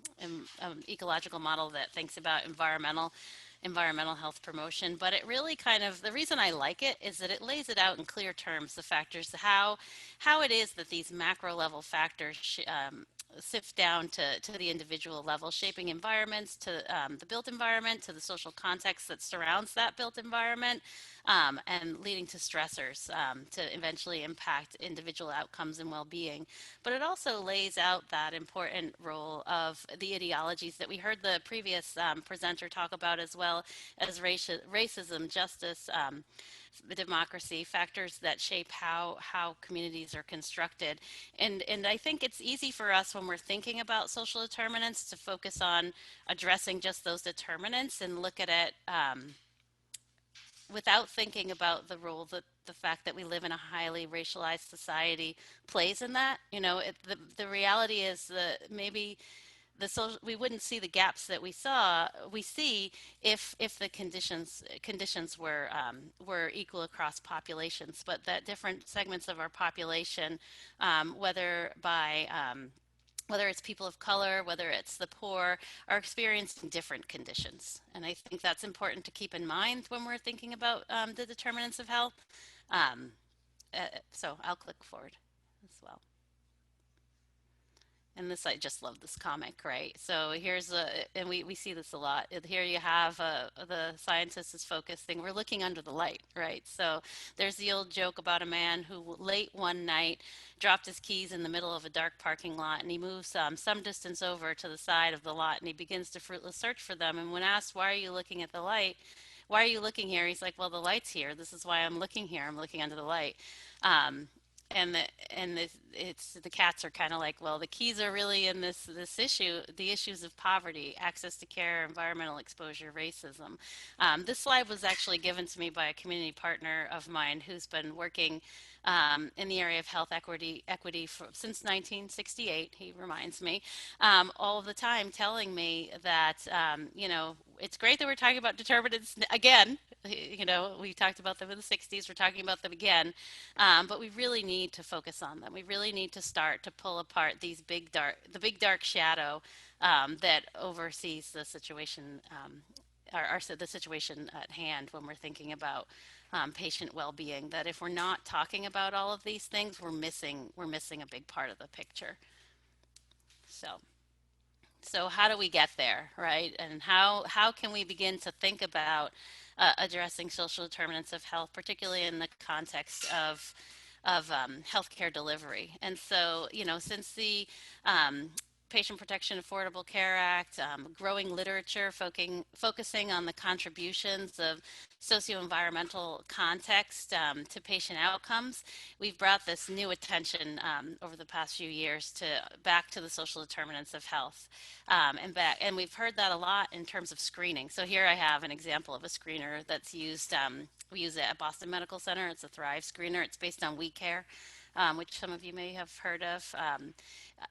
ecological model that thinks about environmental health promotion, but it really the reason I like it is that it lays it out in clear terms, the factors, how it is that these macro level factors sift down to the individual level, shaping environments to the built environment, to the social context that surrounds that built environment, and leading to stressors to eventually impact individual outcomes and well-being. But it also lays out that important role of the ideologies that we heard the previous presenter talk about, as well as racism, justice, democracy, factors that shape how communities are constructed. And I think it's easy for us when we're thinking about social determinants to focus on addressing just those determinants and look at it without thinking about the role that the fact that we live in a highly racialized society plays in that. You know, the reality is that maybe we wouldn't see the gaps that we see if the conditions were equal across populations, but that different segments of our population, whether by whether it's people of color, whether it's the poor, are experiencing different conditions. And I think that's important to keep in mind when we're thinking about the determinants of health. Um, so I'll click forward as well. And this, I just love this comic, right? So here's and we see this a lot. Here you have the scientist is focusing, we're looking under the light, right? So there's the old joke about a man who late one night dropped his keys in the middle of a dark parking lot, and he moves some distance over to the side of the lot, and he begins to fruitless search for them. And when asked, why are you looking at the light? Why are you looking here? He's like, well, the light's here. This is why I'm looking here. I'm looking under the light. Um, it's the cats are kind of like, well, the keys are really in this issue, the issues of poverty, access to care, environmental exposure, racism. This slide was actually given to me by a community partner of mine who's been working in the area of health equity since 1968. He reminds me all the time, telling me that you know, it's great that we're talking about determinants again. You know, we talked about them in the 60s. We're talking about them again. But we really need to focus on them. We really need to start to pull apart the big dark shadow that oversees the situation, the situation at hand when we're thinking about patient well-being. That if we're not talking about all of these things, we're missing a big part of the picture. So how do we get there, right? And how can we begin to think about addressing social determinants of health, particularly in the context of healthcare delivery? And so, you know, since the Patient Protection Affordable Care Act, growing literature focusing on the contributions of socio-environmental context to patient outcomes, we've brought this new attention over the past few years back to the social determinants of health, and we've heard that a lot in terms of screening. So here I have an example of a screener that's used. We use it at Boston Medical Center. It's a Thrive screener. It's based on WeCare, which some of you may have heard of.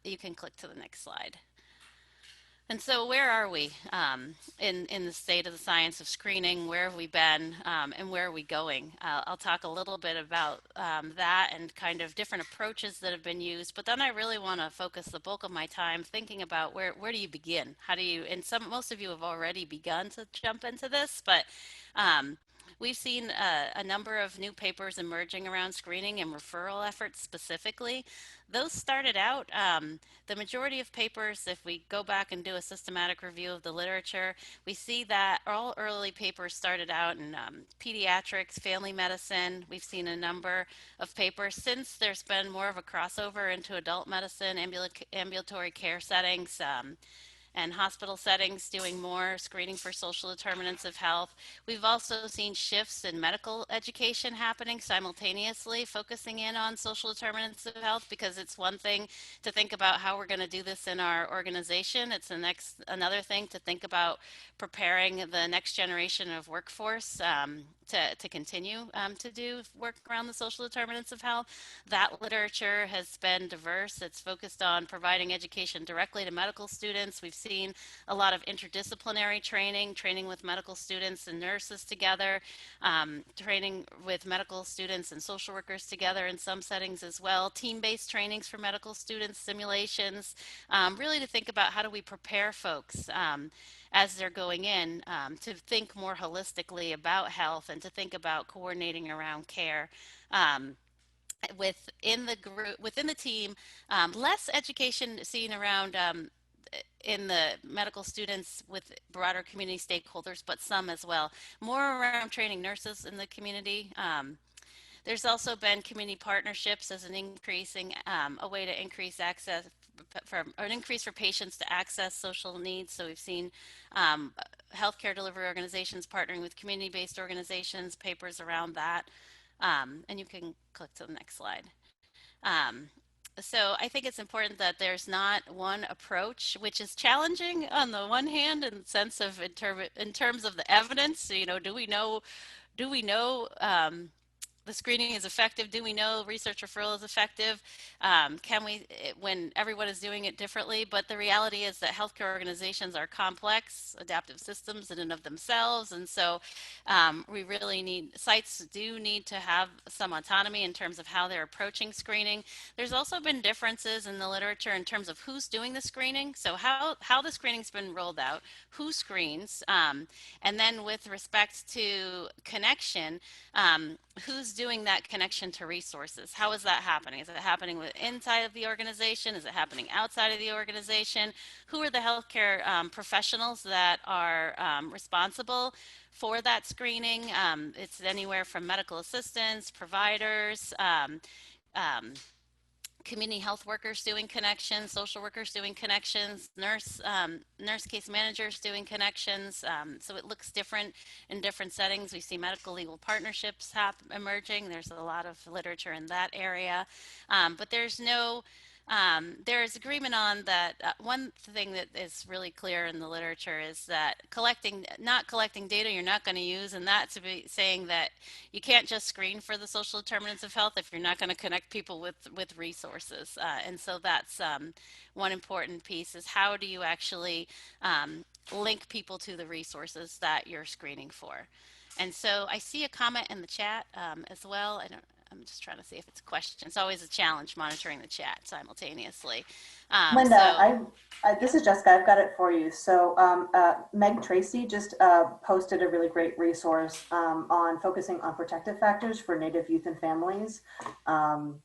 You can click to the next slide. And so where are we in the state of the science of screening? Where have we been and where are we going? I'll talk a little bit about that and kind of different approaches that have been used, but then I really want to focus the bulk of my time thinking about where do you begin? How do you, and most of you have already begun to jump into this, but we've seen a number of new papers emerging around screening and referral efforts specifically. Those started out, the majority of papers, if we go back and do a systematic review of the literature, we see that all early papers started out in pediatrics, family medicine. We've seen a number of papers since there's been more of a crossover into adult medicine, ambulatory care settings, and hospital settings doing more screening for social determinants of health. We've also seen shifts in medical education happening simultaneously, focusing in on social determinants of health, because it's one thing to think about how we're going to do this in our organization. It's another thing to think about preparing the next generation of workforce to continue to do work around the social determinants of health. That literature has been diverse. It's focused on providing education directly to medical students. We've seen a lot of interdisciplinary training with medical students and nurses together, training with medical students and social workers together in some settings as well, team-based trainings for medical students, simulations, really to think about how do we prepare folks as they're going in to think more holistically about health and to think about coordinating around care. within the group, within the team, less education seen around in the medical students with broader community stakeholders, but some as well. More around training nurses in the community. There's also been community partnerships as an increasing a way to increase access for an increase for patients to access social needs. So we've seen healthcare delivery organizations partnering with community-based organizations, papers around that. And you can click to the next slide. Um, so I think it's important that there's not one approach, which is challenging on the one hand in the sense of in terms of the evidence. So, you know, do we know the screening is effective? Do we know research referral is effective? Can we, when everyone is doing it differently? But the reality is that healthcare organizations are complex, adaptive systems in and of themselves. And so we really need, sites do need to have some autonomy in terms of how they're approaching screening. There's also been differences in the literature in terms of who's doing the screening. So how the screening's been rolled out, who screens, and then with respect to connection, who's doing that connection to resources? How is that happening? Is it happening inside of the organization? Is it happening outside of the organization? Who are the healthcare professionals that are responsible for that screening? It's anywhere from medical assistants, providers, community health workers doing connections, social workers doing connections, nurse case managers doing connections. So it looks different in different settings. We see medical legal partnerships emerging. There's a lot of literature in that area, but there's agreement on that. One thing that is really clear in the literature is that not collecting data you're not going to use, and that to be saying that you can't just screen for the social determinants of health if you're not going to connect people with resources. And so that's one important piece is how do you actually link people to the resources that you're screening for. And so I see a comment in the chat as well. I'm just trying to see if it's a question. It's always a challenge monitoring the chat simultaneously. Linda, this is Jessica. I've got it for you. So Meg Tracy just posted a really great resource on focusing on protective factors for Native youth and families. And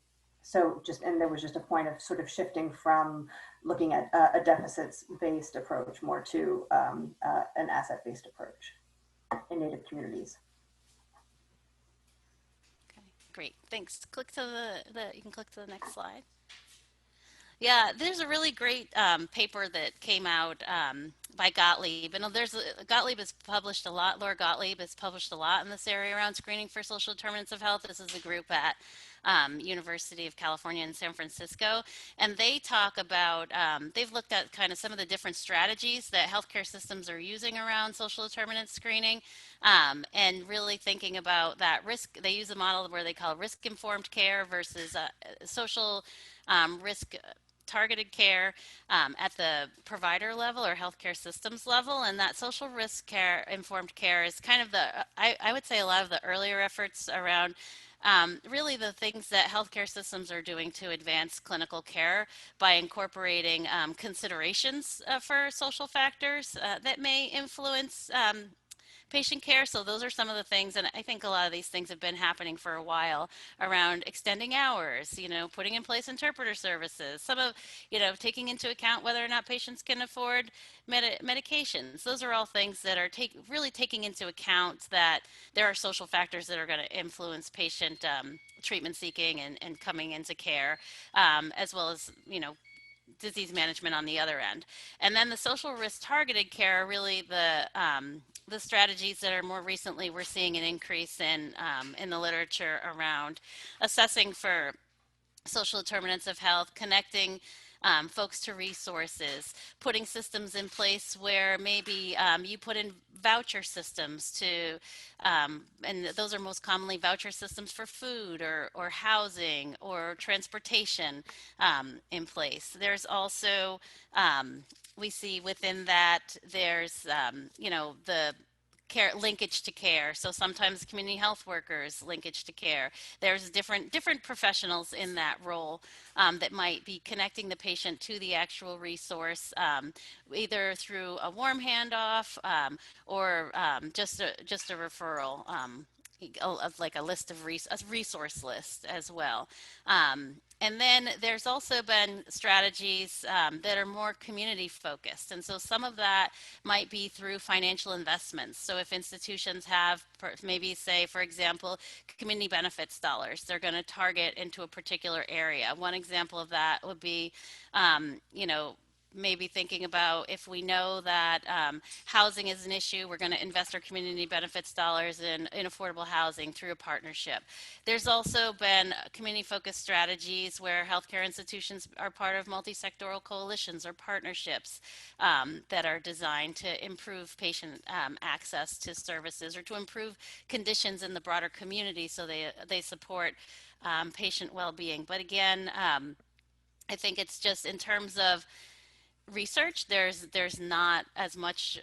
there was just a point of sort of shifting from looking at a deficits-based approach more to an asset-based approach in Native communities. Great, thanks. Click to you can click to the next slide. Yeah, there's a really great paper that came out by Gottlieb, and Gottlieb has published a lot. Laura Gottlieb has published a lot in this area around screening for social determinants of health. This is a group at University of California in San Francisco, and they talk about, they've looked at kind of some of the different strategies that healthcare systems are using around social determinant screening, and really thinking about that risk. They use a model where they call risk-informed care versus social risk targeted care at the provider level or healthcare systems level, and that social risk care informed care is kind of I would say a lot of the earlier efforts around really the things that healthcare systems are doing to advance clinical care by incorporating considerations for social factors that may influence patient care. So those are some of the things, and I think a lot of these things have been happening for a while around extending hours, putting in place interpreter services, some of, taking into account whether or not patients can afford medications. Those are all things that are really taking into account that there are social factors that are going to influence patient treatment seeking and coming into care, as well as, disease management on the other end. And then the social risk targeted care are really the strategies that are more recently we're seeing an increase in the literature around assessing for social determinants of health, connecting folks to resources, putting systems in place where maybe you put in voucher systems to, and those are most commonly voucher systems for food or housing or transportation in place. There's also, we see within that, there's, the care linkage to care. So sometimes community health workers linkage to care. There's different professionals in that role that might be connecting the patient to the actual resource, either through a warm handoff or just a referral. like a list of a resource list as well. And then there's also been strategies that are more community focused. And so some of that might be through financial investments. So if institutions have maybe say, for example, community benefits dollars, they're going to target into a particular area. One example of that would be, you know, maybe thinking about if we know that housing is an issue, we're going to invest our community benefits dollars in affordable housing through a partnership. There's also been community-focused strategies where healthcare institutions are part of multi-sectoral coalitions or partnerships that are designed to improve patient access to services or to improve conditions in the broader community so they support patient well-being. But again, I think it's just in terms of research, there's not as much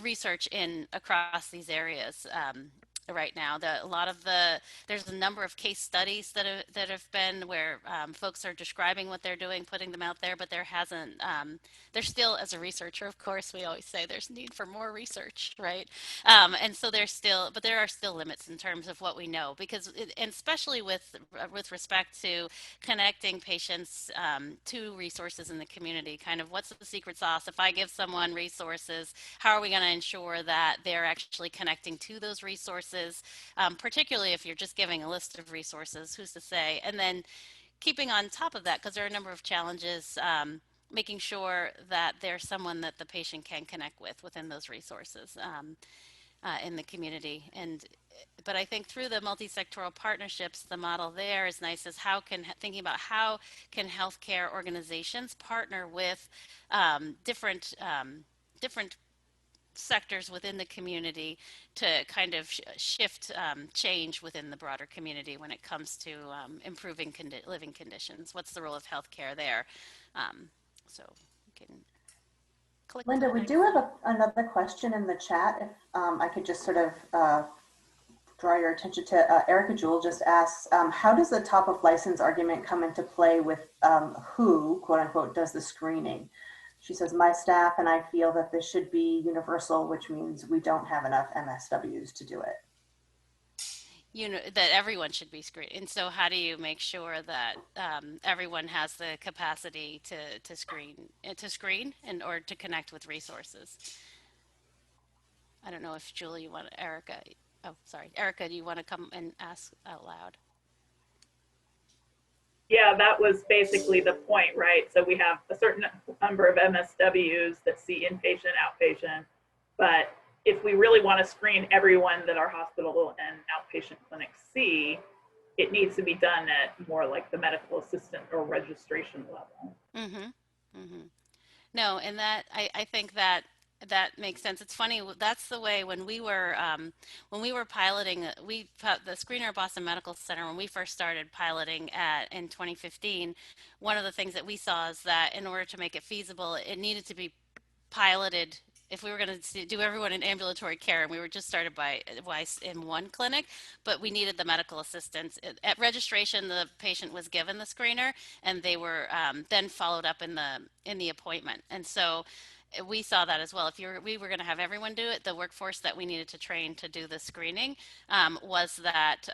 research in across these areas right now. There's a number of case studies that have been where folks are describing what they're doing, putting them out there, but there hasn't. There's still, as a researcher, of course, we always say there's need for more research, right? And so there are still limits in terms of what we know, because and especially with respect to connecting patients to resources in the community. Kind of what's the secret sauce? If I give someone resources, how are we going to ensure that they're actually connecting to those resources? Particularly if you're just giving a list of resources, who's to say? And then keeping on top of that, because there are a number of challenges, making sure that there's someone that the patient can connect with within those resources in the community. But I think through the multi-sectoral partnerships, the model there is nice, is thinking about how can healthcare organizations partner with different sectors within the community to kind of shift change within the broader community when it comes to improving living conditions. What's the role of healthcare there? So you can click. Linda, we do have another question in the chat. If I could just sort of draw your attention to Erica Jewell just asks, how does the top of license argument come into play with who, quote unquote, does the screening? She says, my staff and I feel that this should be universal, which means we don't have enough MSWs to do it. You know, that everyone should be screened. And so how do you make sure that everyone has the capacity to screen and or to connect with resources? I don't know if Julie, Erica, do you want to come and ask out loud? Yeah, that was basically the point, right? So we have a certain number of MSWs that see inpatient, outpatient, but if we really want to screen everyone that our hospital and outpatient clinics see, it needs to be done at more like the medical assistant or registration level. Mm-hmm. Mm-hmm. No, and that I think that makes sense. It's funny. That's the way when we were piloting. The Screener at Boston Medical Center, when we first started piloting in 2015, one of the things that we saw is that in order to make it feasible, it needed to be piloted. If we were going to do everyone in ambulatory care, and we were just started in one clinic, but we needed the medical assistance. At registration, the patient was given the screener, and they were then followed up in the appointment. And so we saw that as well. If we were going to have everyone do it, the workforce that we needed to train to do the screening was that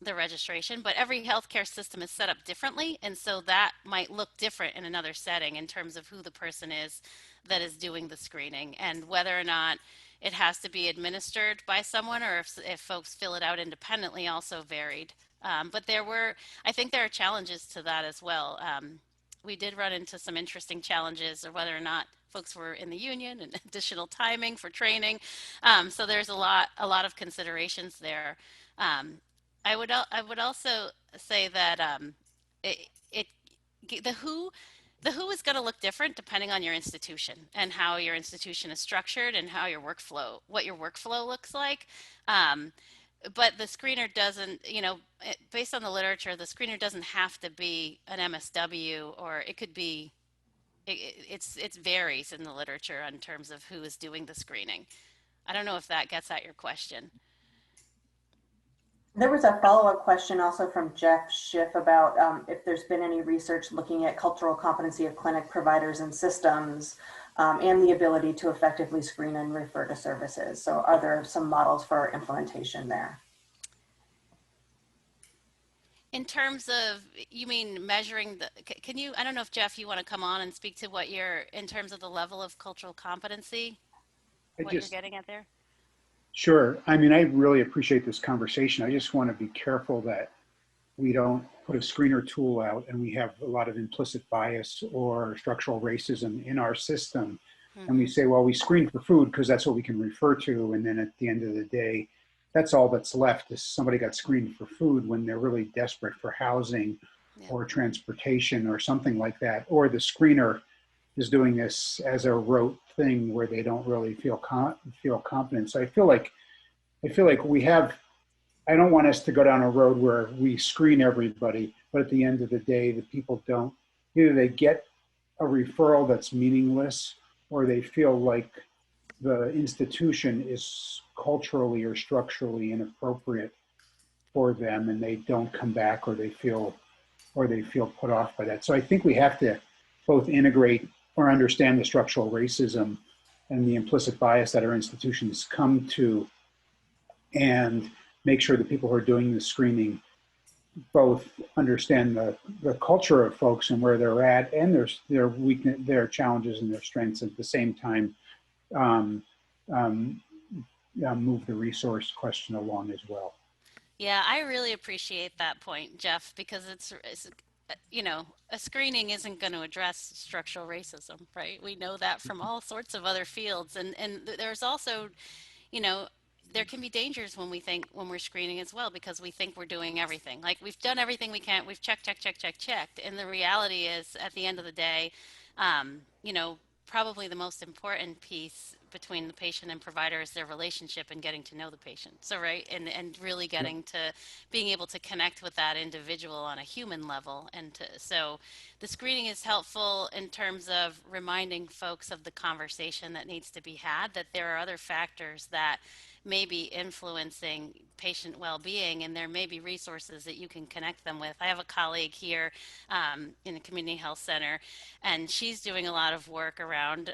the registration. But every healthcare system is set up differently, and so that might look different in another setting in terms of who the person is that is doing the screening, and whether or not it has to be administered by someone or if folks fill it out independently also varied. But I think there are challenges to that as well. We did run into some interesting challenges, or whether or not folks were in the union and additional timing for training. So there's a lot of considerations there. I would also say that the who is going to look different depending on your institution and how your institution is structured and how what your workflow looks like. But the screener doesn't, based on the literature, the screener doesn't have to be an MSW, or it could be, it varies in the literature in terms of who is doing the screening. I don't know if that gets at your question. There was a follow-up question also from Jeff Schiff about if there's been any research looking at cultural competency of clinic providers and systems and the ability to effectively screen and refer to services. So are there some models for implementation there? In terms of, you mean measuring the, can you, I don't know if Jeff, you want to come on and speak to what you're, in terms of the level of cultural competency, I what you're just, getting at there? sure. I mean, I really appreciate this conversation. I just want to be careful that we don't put a screener tool out and we have a lot of implicit bias or structural racism in our system. And we say, well, we screen for food because that's what we can refer to. And then at the end of the day, that's all that's left is somebody got screened for food when they're really desperate for housing Yeah. or transportation or something like that. Or the screener is doing this as a rote thing where they don't really feel confident. So I feel like we have, I don't want us to go down a road where we screen everybody, but at the end of the day, the people don't, either they get a referral that's meaningless or they feel like the institution is culturally or structurally inappropriate for them and they don't come back or they feel put off by that. So I think we have to both integrate or understand the structural racism and the implicit bias that our institutions come to and make sure the people who are doing the screening both understand the culture of folks and where they're at and their weakness, their challenges and their strengths at the same time move the resource question along as well. Yeah, I really appreciate that point, Jeff, because it's you know, a screening isn't going to address structural racism, right? We know that from all sorts of other fields. And there's also, you know, there can be dangers when we think, when we're screening as well, because we think we're doing everything. Like we've done everything we can, we've checked. And the reality is, at the end of the day, you know, probably the most important piece between the patient and provider is their relationship and getting to know the patient. So, right, and really getting to being able to connect with that individual on a human level. And so the screening is helpful in terms of reminding folks of the conversation that needs to be had, that there are other factors that may be influencing patient well-being, and there may be resources that you can connect them with. I have a colleague here in a community health center, and she's doing a lot of work around,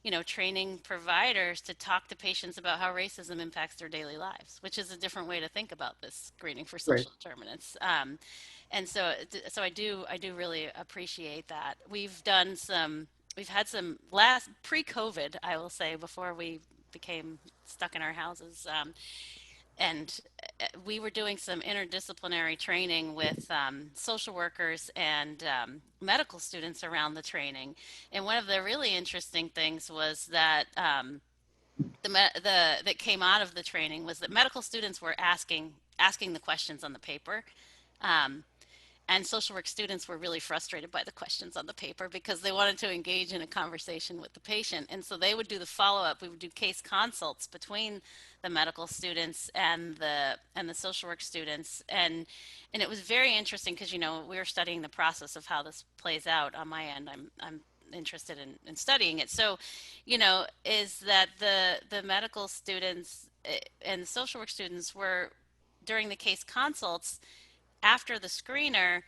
you know, training providers to talk to patients about how racism impacts their daily lives, which is a different way to think about this screening for social determinants. And so I do really appreciate that. We've had some last pre-COVID, I will say, before we became stuck in our houses. And we were doing some interdisciplinary training with social workers and medical students around the training. And one of the really interesting things was that that came out of the training was that medical students were asking the questions on the paper. Um, and social work students were really frustrated by the questions on the paper because they wanted to engage in a conversation with the patient. And so they would do the follow-up. We would do case consults between the medical students and the social work students. And it was very interesting because, you know, we were studying the process of how this plays out on my end. I'm interested in studying it. So, you know, is that the medical students and the social work students were, during the case consults, after the screener,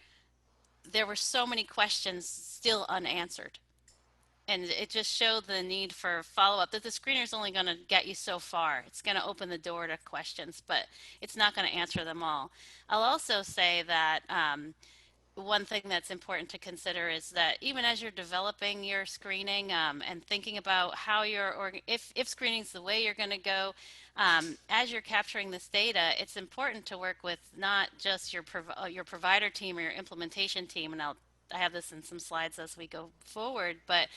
there were so many questions still unanswered. And it just showed the need for follow-up, that the screener is only going to get you so far. It's going to open the door to questions, but it's not going to answer them all. I'll also say that one thing that's important to consider is that even as you're developing your screening and thinking about how if screening is the way you're going to go, as you're capturing this data, it's important to work with not just your provider team or your implementation team, and I have this in some slides as we go forward, but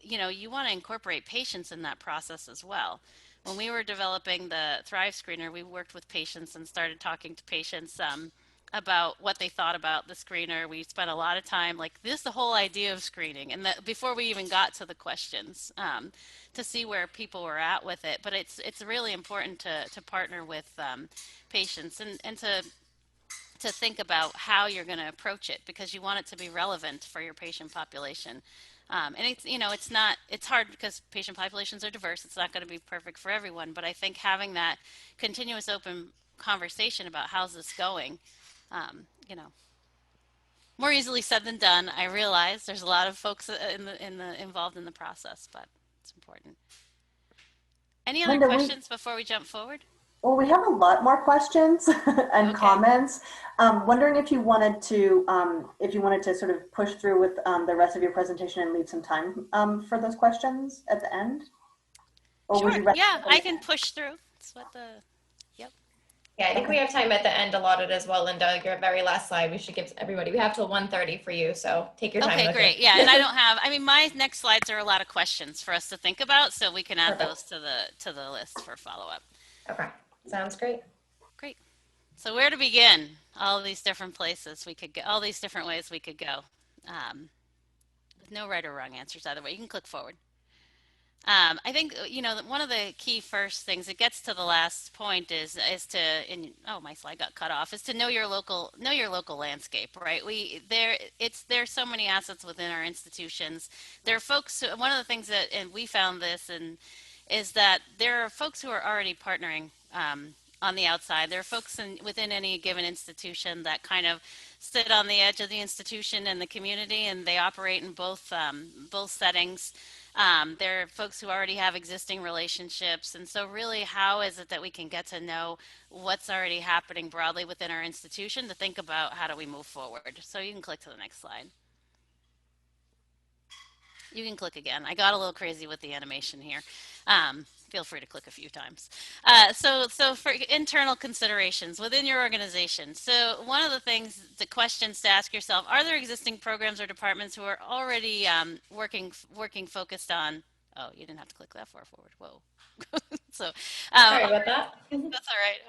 you know, you want to incorporate patients in that process as well. When we were developing the Thrive Screener, we worked with patients and started talking to patients about what they thought about the screener. We spent a lot of time, like, this is the whole idea of screening, and that before we even got to the questions, to see where people were at with it. But it's really important to partner with patients and to think about how you're going to approach it, because you want it to be relevant for your patient population. And it's, you know, it's hard because patient populations are diverse. It's not going to be perfect for everyone, but I think having that continuous open conversation about how's this going, you know, more easily said than done. I realize there's a lot of folks involved in the process, but it's important. Any other Linda, questions before we jump forward? Well, we have a lot more questions and Okay. comments. Wondering if you wanted to sort of push through with the rest of your presentation and leave some time for those questions at the end, or would Sure. you rather? Yeah, I can push through. That's what the, yep. Yeah, I think we Okay. have time at the end allotted as well, Linda. Your very last slide, we should give everybody, we have till 1:30 for you, so take your time Okay, with great. Yeah, and I it. don't have, I mean, my next slides are a lot of questions for us to think about, so we can add those Perfect. to the list for follow-up. Okay, sounds great. Great. So where to begin? All these different places we could go, all these different ways we could go. With no right or wrong answers either way. You can click forward. I think one of the key first things, it gets to the last point, is to, oh, my slide got cut off, is to know your local landscape, right? There's so many assets within our institutions. There are folks one of the things that, and we found this, and is that there are folks who are already partnering on the outside. There are folks within any given institution that kind of sit on the edge of the institution and the community, and they operate in both settings. There are folks who already have existing relationships. And so really, how is it that we can get to know what's already happening broadly within our institution to think about how do we move forward? So you can click to the next slide. You can click again. I got a little crazy with the animation here. Feel free to click a few times. So for internal considerations within your organization. So one of the things, the questions to ask yourself, are there existing programs or departments who are already working focused on, oh, you didn't have to click that far forward. Whoa. So Sorry about that. that's all right.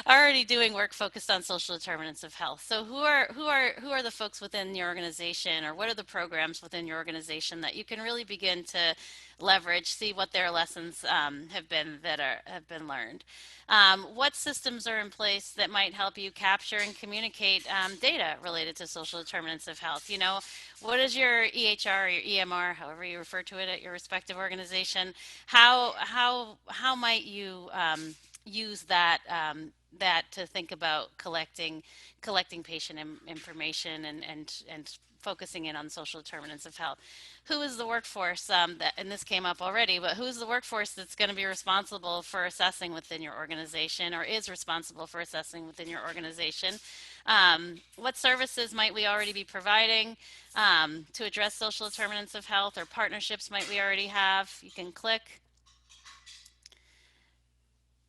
Already doing work focused on social determinants of health. So who are the folks within your organization, or what are the programs within your organization that you can really begin to leverage, see what their lessons have been learned. What systems are in place that might help you capture and communicate data related to social determinants of health? What is your EHR or your EMR, however you refer to it at your respective organization? How might you use that to think about collecting patient information and focusing in on social determinants of health? Who is the workforce and this came up already, but who is the workforce that's going to be responsible for assessing within your organization, or is responsible for assessing within your organization? What services might we already be providing to address social determinants of health, or partnerships might we already have? You can click.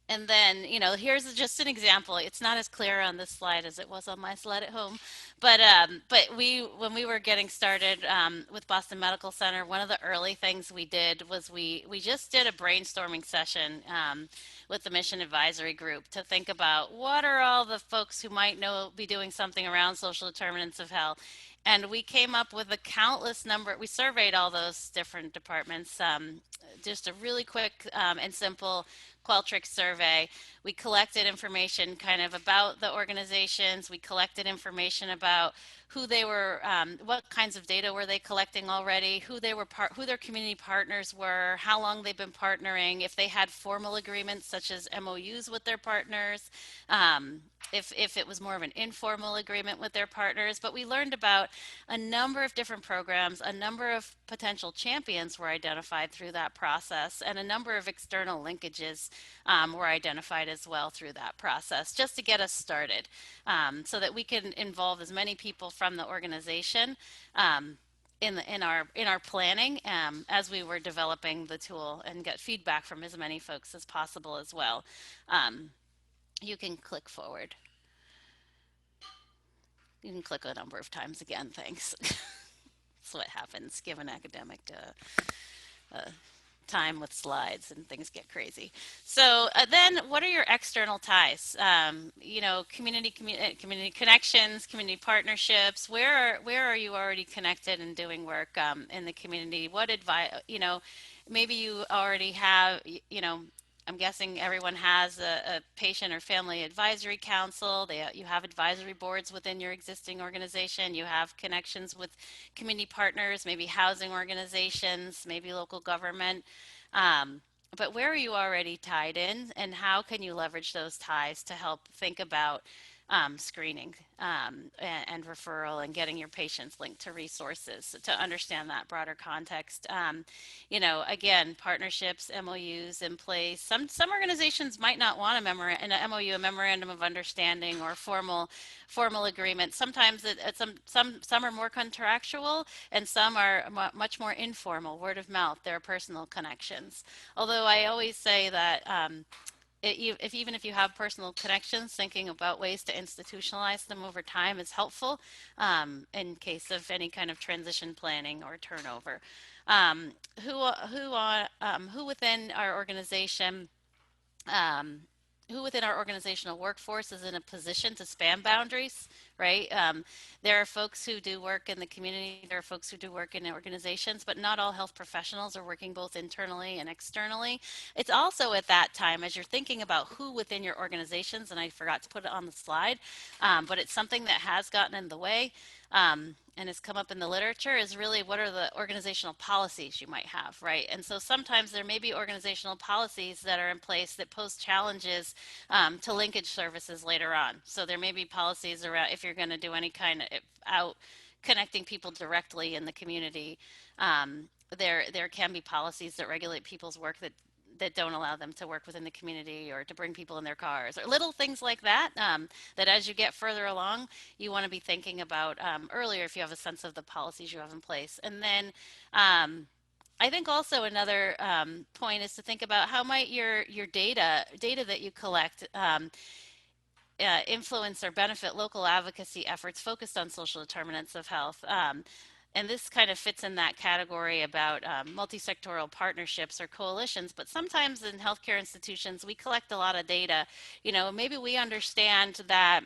And then, here's just an example. It's not as clear on this slide as it was on my slide at home, but when we were getting started with Boston Medical Center, one of the early things we did was we just did a brainstorming session with the Mission Advisory Group to think about what are all the folks who might be doing something around social determinants of health. And we came up with a countless number. We surveyed all those different departments, just a really quick and simple Qualtrics survey. We collected information kind of about the organizations. We collected information about who they were, what kinds of data were they collecting already, who who their community partners were, how long they've been partnering, if they had formal agreements such as MOUs with their partners, if it was more of an informal agreement with their partners. But we learned about a number of different programs, a number of potential champions were identified through that process, and a number of external linkages were identified as well through that process, just to get us started, so that we can involve as many people from the organization in our planning as we were developing the tool, and get feedback from as many folks as possible as well. You can click forward. You can click a number of times again, thanks. That's what happens given academic time with slides and things get crazy. So then what are your external ties? Community connections, community partnerships. Where are you already connected and doing work in the community? What advice, maybe you already have, I'm guessing everyone has a patient or family advisory council. You have advisory boards within your existing organization. You have connections with community partners, maybe housing organizations, maybe local government. But where are you already tied in, and how can you leverage those ties to help think about screening and referral and getting your patients linked to resources to understand that broader context. You know, again, partnerships, MOUs in place. Some organizations might not want an MOU, a memorandum of understanding, or formal agreement. Sometimes some are more contractual, and some are much more informal, word of mouth. There are personal connections. Although I always say that even if you have personal connections, thinking about ways to institutionalize them over time is helpful in case of any kind of transition planning or turnover. Who within our organization who within our organizational workforce is in a position to span boundaries, right? There are folks who do work in the community, there are folks who do work in organizations, but not all health professionals are working both internally and externally. It's also at that time, as you're thinking about who within your organizations, and I forgot to put it on the slide, but it's something that has gotten in the way. And has come up in the literature, is really what are the organizational policies you might have, right? And so sometimes there may be organizational policies that are in place that pose challenges to linkage services later on. So there may be policies around if you're going to do any kind of out connecting people directly in the community. There can be policies that regulate people's work that don't allow them to work within the community, or to bring people in their cars, or little things like that, that as you get further along, you want to be thinking about earlier if you have a sense of the policies you have in place. And then I think also another point is to think about how might your data that you collect influence or benefit local advocacy efforts focused on social determinants of health. And this kind of fits in that category about multi-sectoral partnerships or coalitions, but sometimes in healthcare institutions, we collect a lot of data. You know, maybe we understand that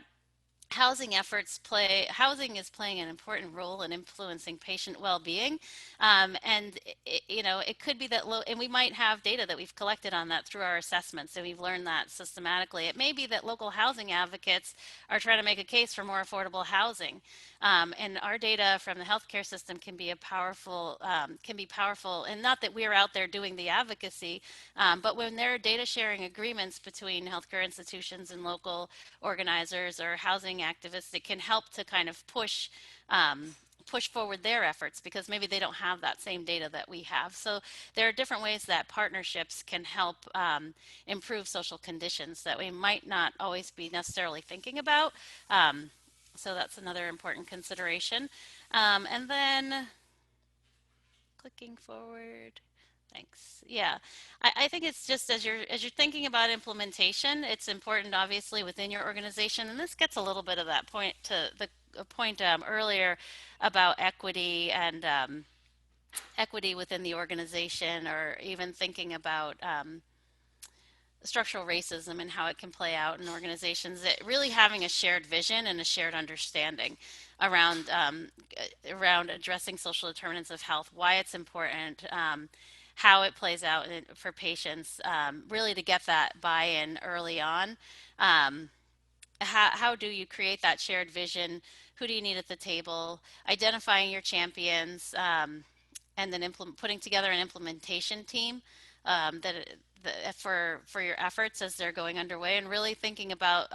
housing is playing an important role in influencing patient well-being, and you know, it could be that and we might have data that we've collected on that through our assessments, and we've learned that systematically. It may be that local housing advocates are trying to make a case for more affordable housing, and our data from the healthcare system can be powerful, and not that we're out there doing the advocacy, but when there are data sharing agreements between healthcare institutions and local organizers or housing activists, it can help to kind of push forward their efforts, because maybe they don't have that same data that we have. So there are different ways that partnerships can help improve social conditions that we might not always be necessarily thinking about. So that's another important consideration. And then clicking forward. Thanks. Yeah, I think it's just as you're thinking about implementation, it's important obviously within your organization, and this gets a little bit of that point to the point earlier about equity and equity within the organization, or even thinking about structural racism and how it can play out in organizations. It really having a shared vision and a shared understanding around addressing social determinants of health, why it's important, how it plays out for patients, really to get that buy-in early on. How do you create that shared vision? Who do you need at the table? Identifying your champions, and then putting together an implementation team for your efforts as they're going underway, and really thinking about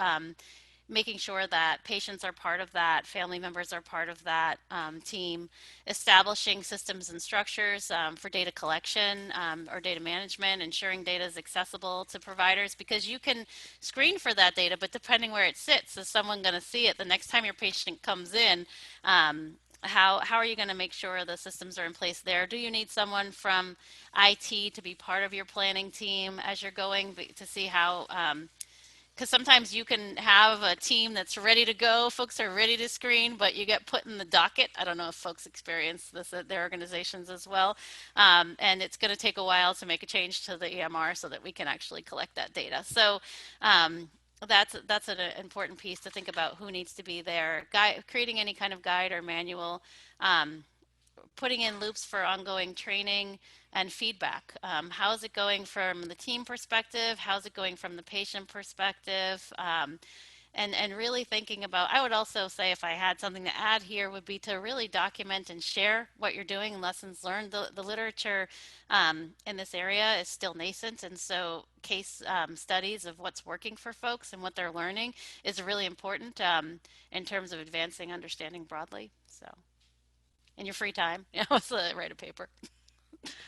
making sure that patients are part of that, family members are part of that team, establishing systems and structures for data collection or data management, ensuring data is accessible to providers, because you can screen for that data, but depending where it sits, is someone going to see it the next time your patient comes in? How are you going to make sure the systems are in place there? Do you need someone from IT to be part of your planning team as you're going to see how, because sometimes you can have a team that's ready to go, folks are ready to screen, but you get put in the docket. I don't know if folks experience this at their organizations as well. And it's going to take a while to make a change to the EMR so that we can actually collect that data. So that's an important piece to think about, who needs to be there, creating any kind of guide or manual, putting in loops for ongoing training and feedback. How is it going from the team perspective? How's it going from the patient perspective? and really thinking about, I would also say if I had something to add here would be to really document and share what you're doing and lessons learned. The literature in this area is still nascent, and so case studies of what's working for folks and what they're learning is really important in terms of advancing understanding broadly. So in your free time, so write a paper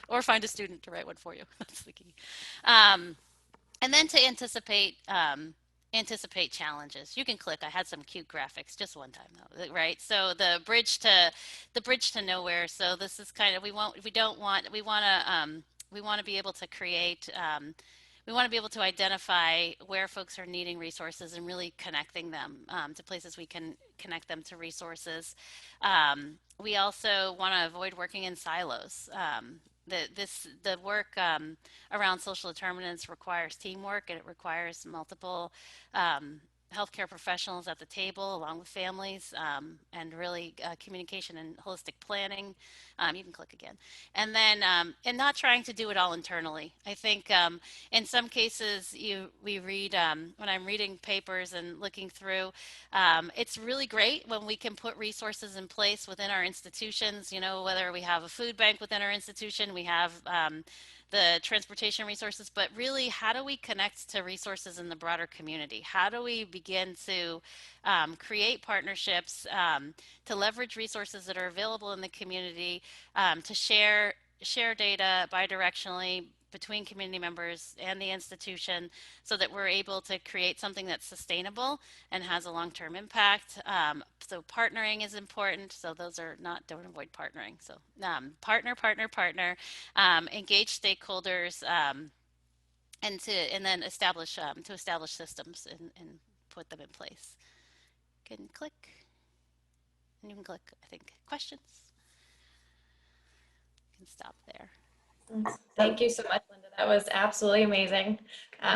or find a student to write one for you. That's the key. And then to anticipate challenges. You can click. I had some cute graphics just one time though, right? So the bridge to nowhere. So this is kind of we want to be able to create. We want to be able to identify where folks are needing resources and really connecting them to places we can connect them to resources. We also want to avoid working in silos. The work around social determinants requires teamwork, and it requires multiple healthcare professionals at the table along with families, and really communication and holistic planning. You can click again. And then and not trying to do it all internally. I think in some cases we read, when I'm reading papers and looking through, it's really great when we can put resources in place within our institutions, whether we have a food bank within our institution, we have the transportation resources, but really how do we connect to resources in the broader community? How do we begin to create partnerships, to leverage resources that are available in the community, to share data bidirectionally between community members and the institution so that we're able to create something that's sustainable and has a long-term impact. So partnering is important. So those are not, don't avoid partnering. So partner, engage stakeholders, and then establish systems and put them in place. You can click, and you can click, I think, questions. You can stop there. Thank you so much, Linda. That was absolutely amazing.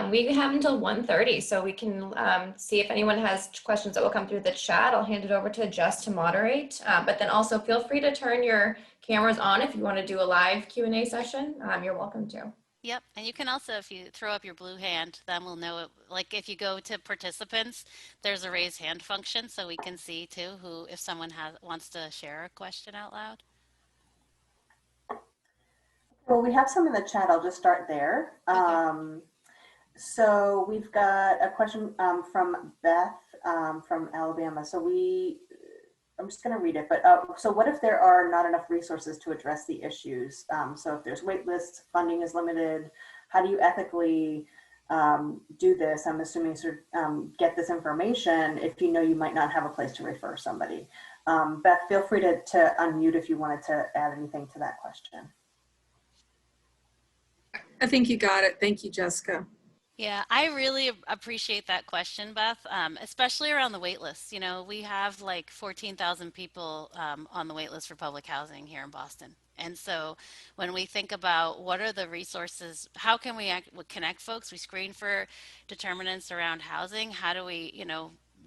We have until 1:30, so we can see if anyone has questions that will come through the chat. I'll hand it over to Jess to moderate, but then also feel free to turn your cameras on if you want to do a live Q&A session. You're welcome to. Yep, and you can also, if you throw up your blue hand, then we'll know it. Like if you go to participants, there's a raise hand function, so we can see too if someone wants to share a question out loud. Well, we have some in the chat. I'll just start there. Okay. So we've got a question from Beth from Alabama. So I'm just going to read it. But so what if there are not enough resources to address the issues? So if there's wait lists, funding is limited, how do you ethically do this? I'm assuming sort of get this information if you know you might not have a place to refer somebody. Beth, feel free to unmute if you wanted to add anything to that question. I think you got it. Thank you, Jessica. Yeah, I really appreciate that question, Beth, especially around the wait lists. We have like 14,000 people on the wait list for public housing here in Boston. And so when we think about what are the resources, how can we connect folks? We screen for determinants around housing. How do we,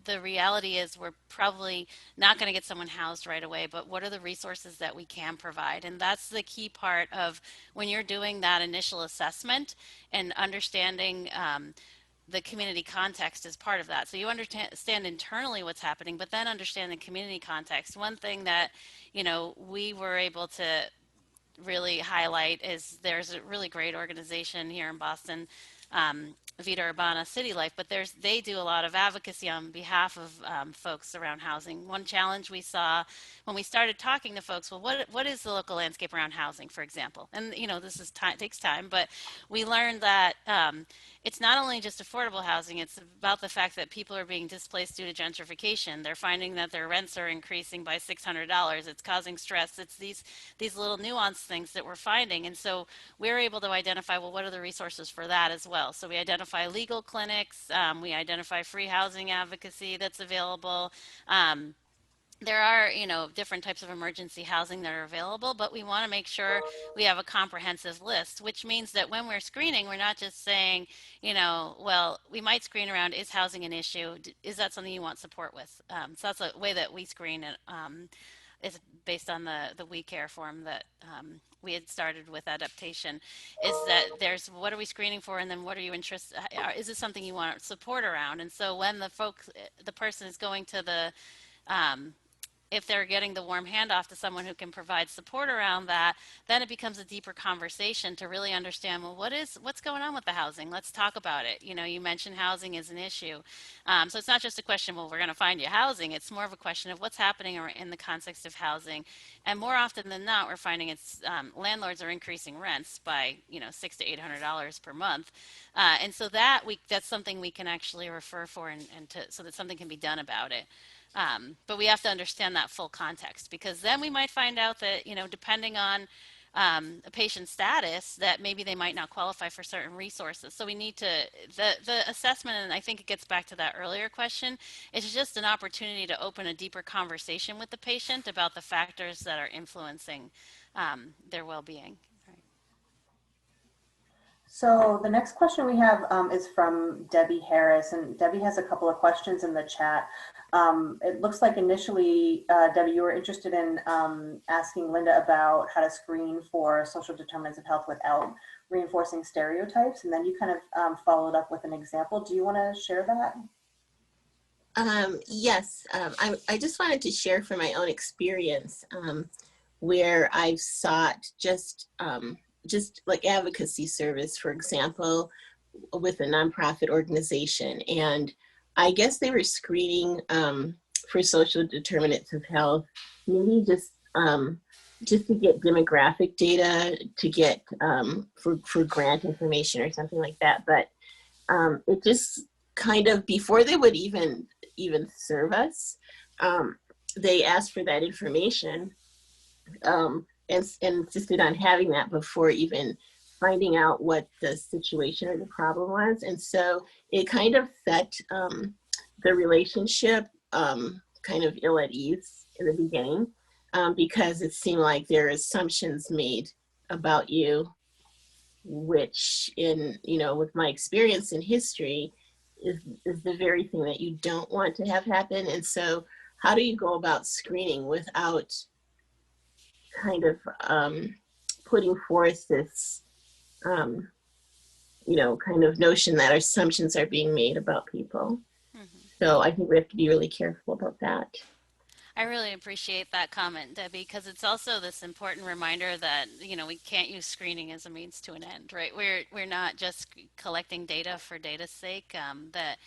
the reality is we're probably not going to get someone housed right away, but what are the resources that we can provide? And that's the key part of when you're doing that initial assessment and understanding the community context is part of that. So you understand internally what's happening, but then understand the community context. One thing that, we were able to really highlight is there's a really great organization here in Boston, Vita Urbana City Life, but they do a lot of advocacy on behalf of folks around housing. One challenge we saw when we started talking to folks, well, what is the local landscape around housing, for example? And this is takes time, but we learned that it's not only just affordable housing, it's about the fact that people are being displaced due to gentrification. They're finding that their rents are increasing by $600. It's causing stress. It's these little nuanced things that we're finding. And so we're able to identify, well, what are the resources for that as well? So we identify legal clinics. We identify free housing advocacy that's available. There are, different types of emergency housing that are available, but we want to make sure we have a comprehensive list, which means that when we're screening, we're not just saying, well, we might screen around, is housing an issue? Is that something you want support with? So that's a way that we screen it. is based on the We Care form that we had started with adaptation, is that there's what are we screening for, and then what are you interested? Is this something you want support around? And so when the person is going to the if they're getting the warm handoff to someone who can provide support around that, then it becomes a deeper conversation to really understand, well, what's going on with the housing? Let's talk about it. You know, you mentioned housing is an issue. So it's not just a question, well, we're going to find you housing. It's more of a question of what's happening in the context of housing. And more often than not, we're finding it's landlords are increasing rents by, $600 to $800 per month. And so that's something we can actually refer for so that something can be done about it. But we have to understand that full context, because then we might find out that, depending on a patient's status, that maybe they might not qualify for certain resources. So we need the assessment, and I think it gets back to that earlier question, it's just an opportunity to open a deeper conversation with the patient about the factors that are influencing their well-being. So the next question we have is from Debbie Harris, and Debbie has a couple of questions in the chat. It looks like initially, Debbie, you were interested in asking Linda about how to screen for social determinants of health without reinforcing stereotypes, and then you kind of followed up with an example. Do you want to share that? Yes, I just wanted to share from my own experience where I've sought just like advocacy service, for example, with a nonprofit organization. And I guess they were screening for social determinants of health, maybe just to get demographic data, to get for grant information or something like that. But it just kind of, before they would even serve us, they asked for that information. And insisted on having that before even finding out what the situation or the problem was. And so it kind of set the relationship kind of ill at ease in the beginning, because it seemed like there are assumptions made about you, which with my experience in history is the very thing that you don't want to have happen. And so how do you go about screening without kind of putting forth this, kind of notion that assumptions are being made about people. Mm-hmm. So I think we have to be really careful about that. I really appreciate that comment, Debbie, because it's also this important reminder that, we can't use screening as a means to an end, right? We're not just collecting data for data's sake. That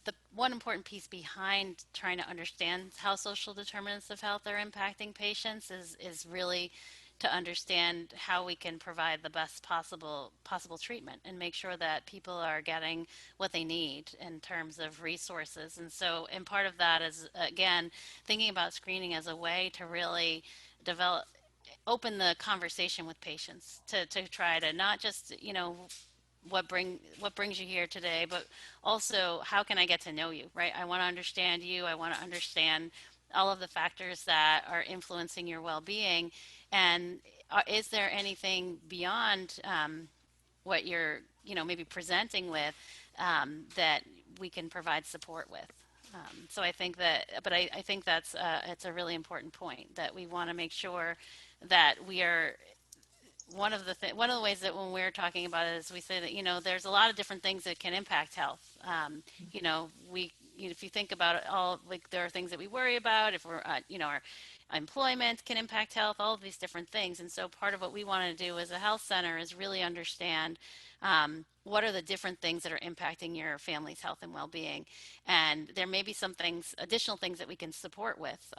the one important piece behind trying to understand how social determinants of health are impacting patients is really to understand how we can provide the best possible treatment and make sure that people are getting what they need in terms of resources. And part of that is, again, thinking about screening as a way to really open the conversation with patients, to try to not just, what brings you here today, but also how can I get to know you, right? I want to understand you. I want to understand all of the factors that are influencing your well-being. And is there anything beyond what you're, maybe presenting with that we can provide support with? So I think I think that's it's a really important point, that we want to make sure that we are. One of the ways that when we're talking about it is we say that, there's a lot of different things that can impact health. If you think about it all, like there are things that we worry about, if we're, our employment can impact health, all of these different things. And so part of what we want to do as a health center is really understand what are the different things that are impacting your family's health and well-being. And there may be additional things that we can support with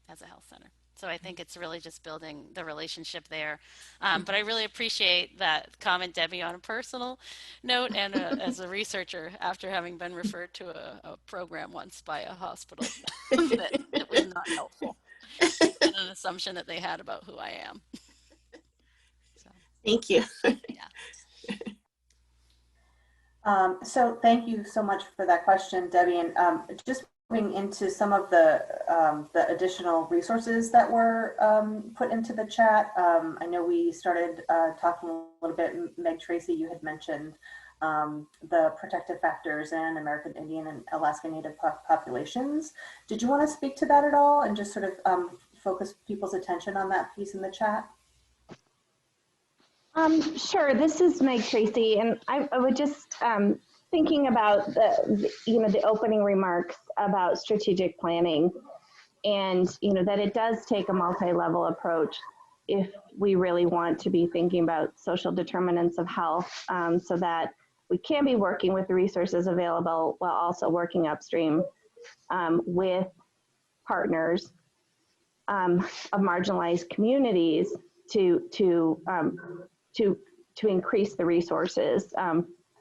as a health center. So I think it's really just building the relationship there. But I really appreciate that comment, Debbie, on a personal note and as a researcher, after having been referred to a program once by a hospital that it was not helpful, and an assumption that they had about who I am. So, thank you. Yeah. So thank you so much for that question, Debbie. And just moving into some of the additional resources that were put into the chat. I know we started talking a little bit, Meg Tracy, you had mentioned the protective factors in American Indian and Alaska Native populations. Did you want to speak to that at all and just sort of focus people's attention on that piece in the chat? Sure. This is Meg Tracy, and I would just thinking about the opening remarks about strategic planning, and that it does take a multi-level approach if we really want to be thinking about social determinants of health, so that we can be working with the resources available while also working upstream with partners of marginalized communities to increase the resources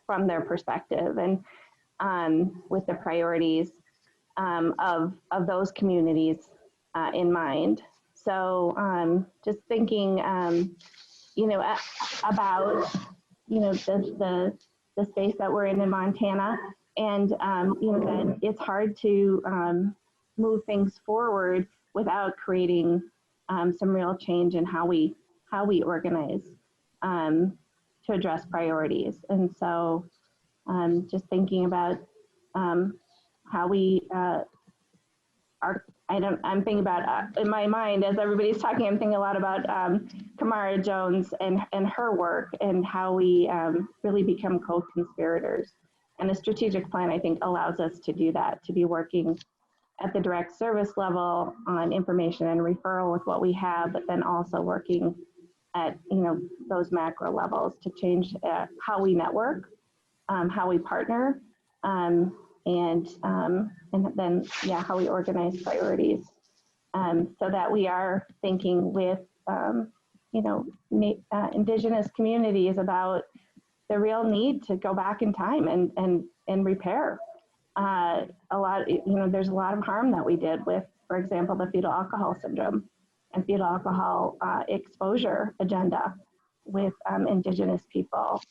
from their perspective and with the priorities of those communities in mind. So just thinking, about the space that we're in Montana, and that it's hard to move things forward without creating some real change in how we organize to address priorities. And so just thinking about how we I'm thinking about, in my mind, as everybody's talking, I'm thinking a lot about Kamara Jones and her work and how we really become co-conspirators. And a strategic plan, I think, allows us to do that, to be working at the direct service level on information and referral with what we have, but then also working at those macro levels to change how we network, how we partner, and then how we organize priorities, so that we are thinking with indigenous communities about the real need to go back in time and repair. There's a lot of harm that we did with, for example, the fetal alcohol syndrome and fetal alcohol exposure agenda with indigenous people.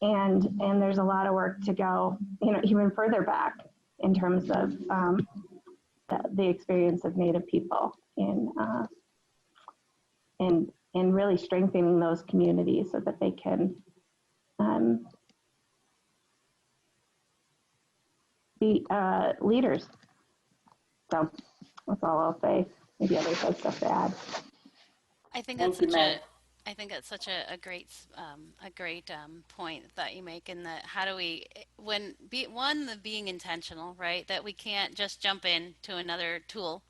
And there's a lot of work to go, even further back in terms of the experience of Native people in really strengthening those communities so that they can be leaders. So that's all I'll say. Maybe others have stuff to add. I think that's such a great point that you make, in that how do we, the being intentional, right? That we can't just jump in to another tool.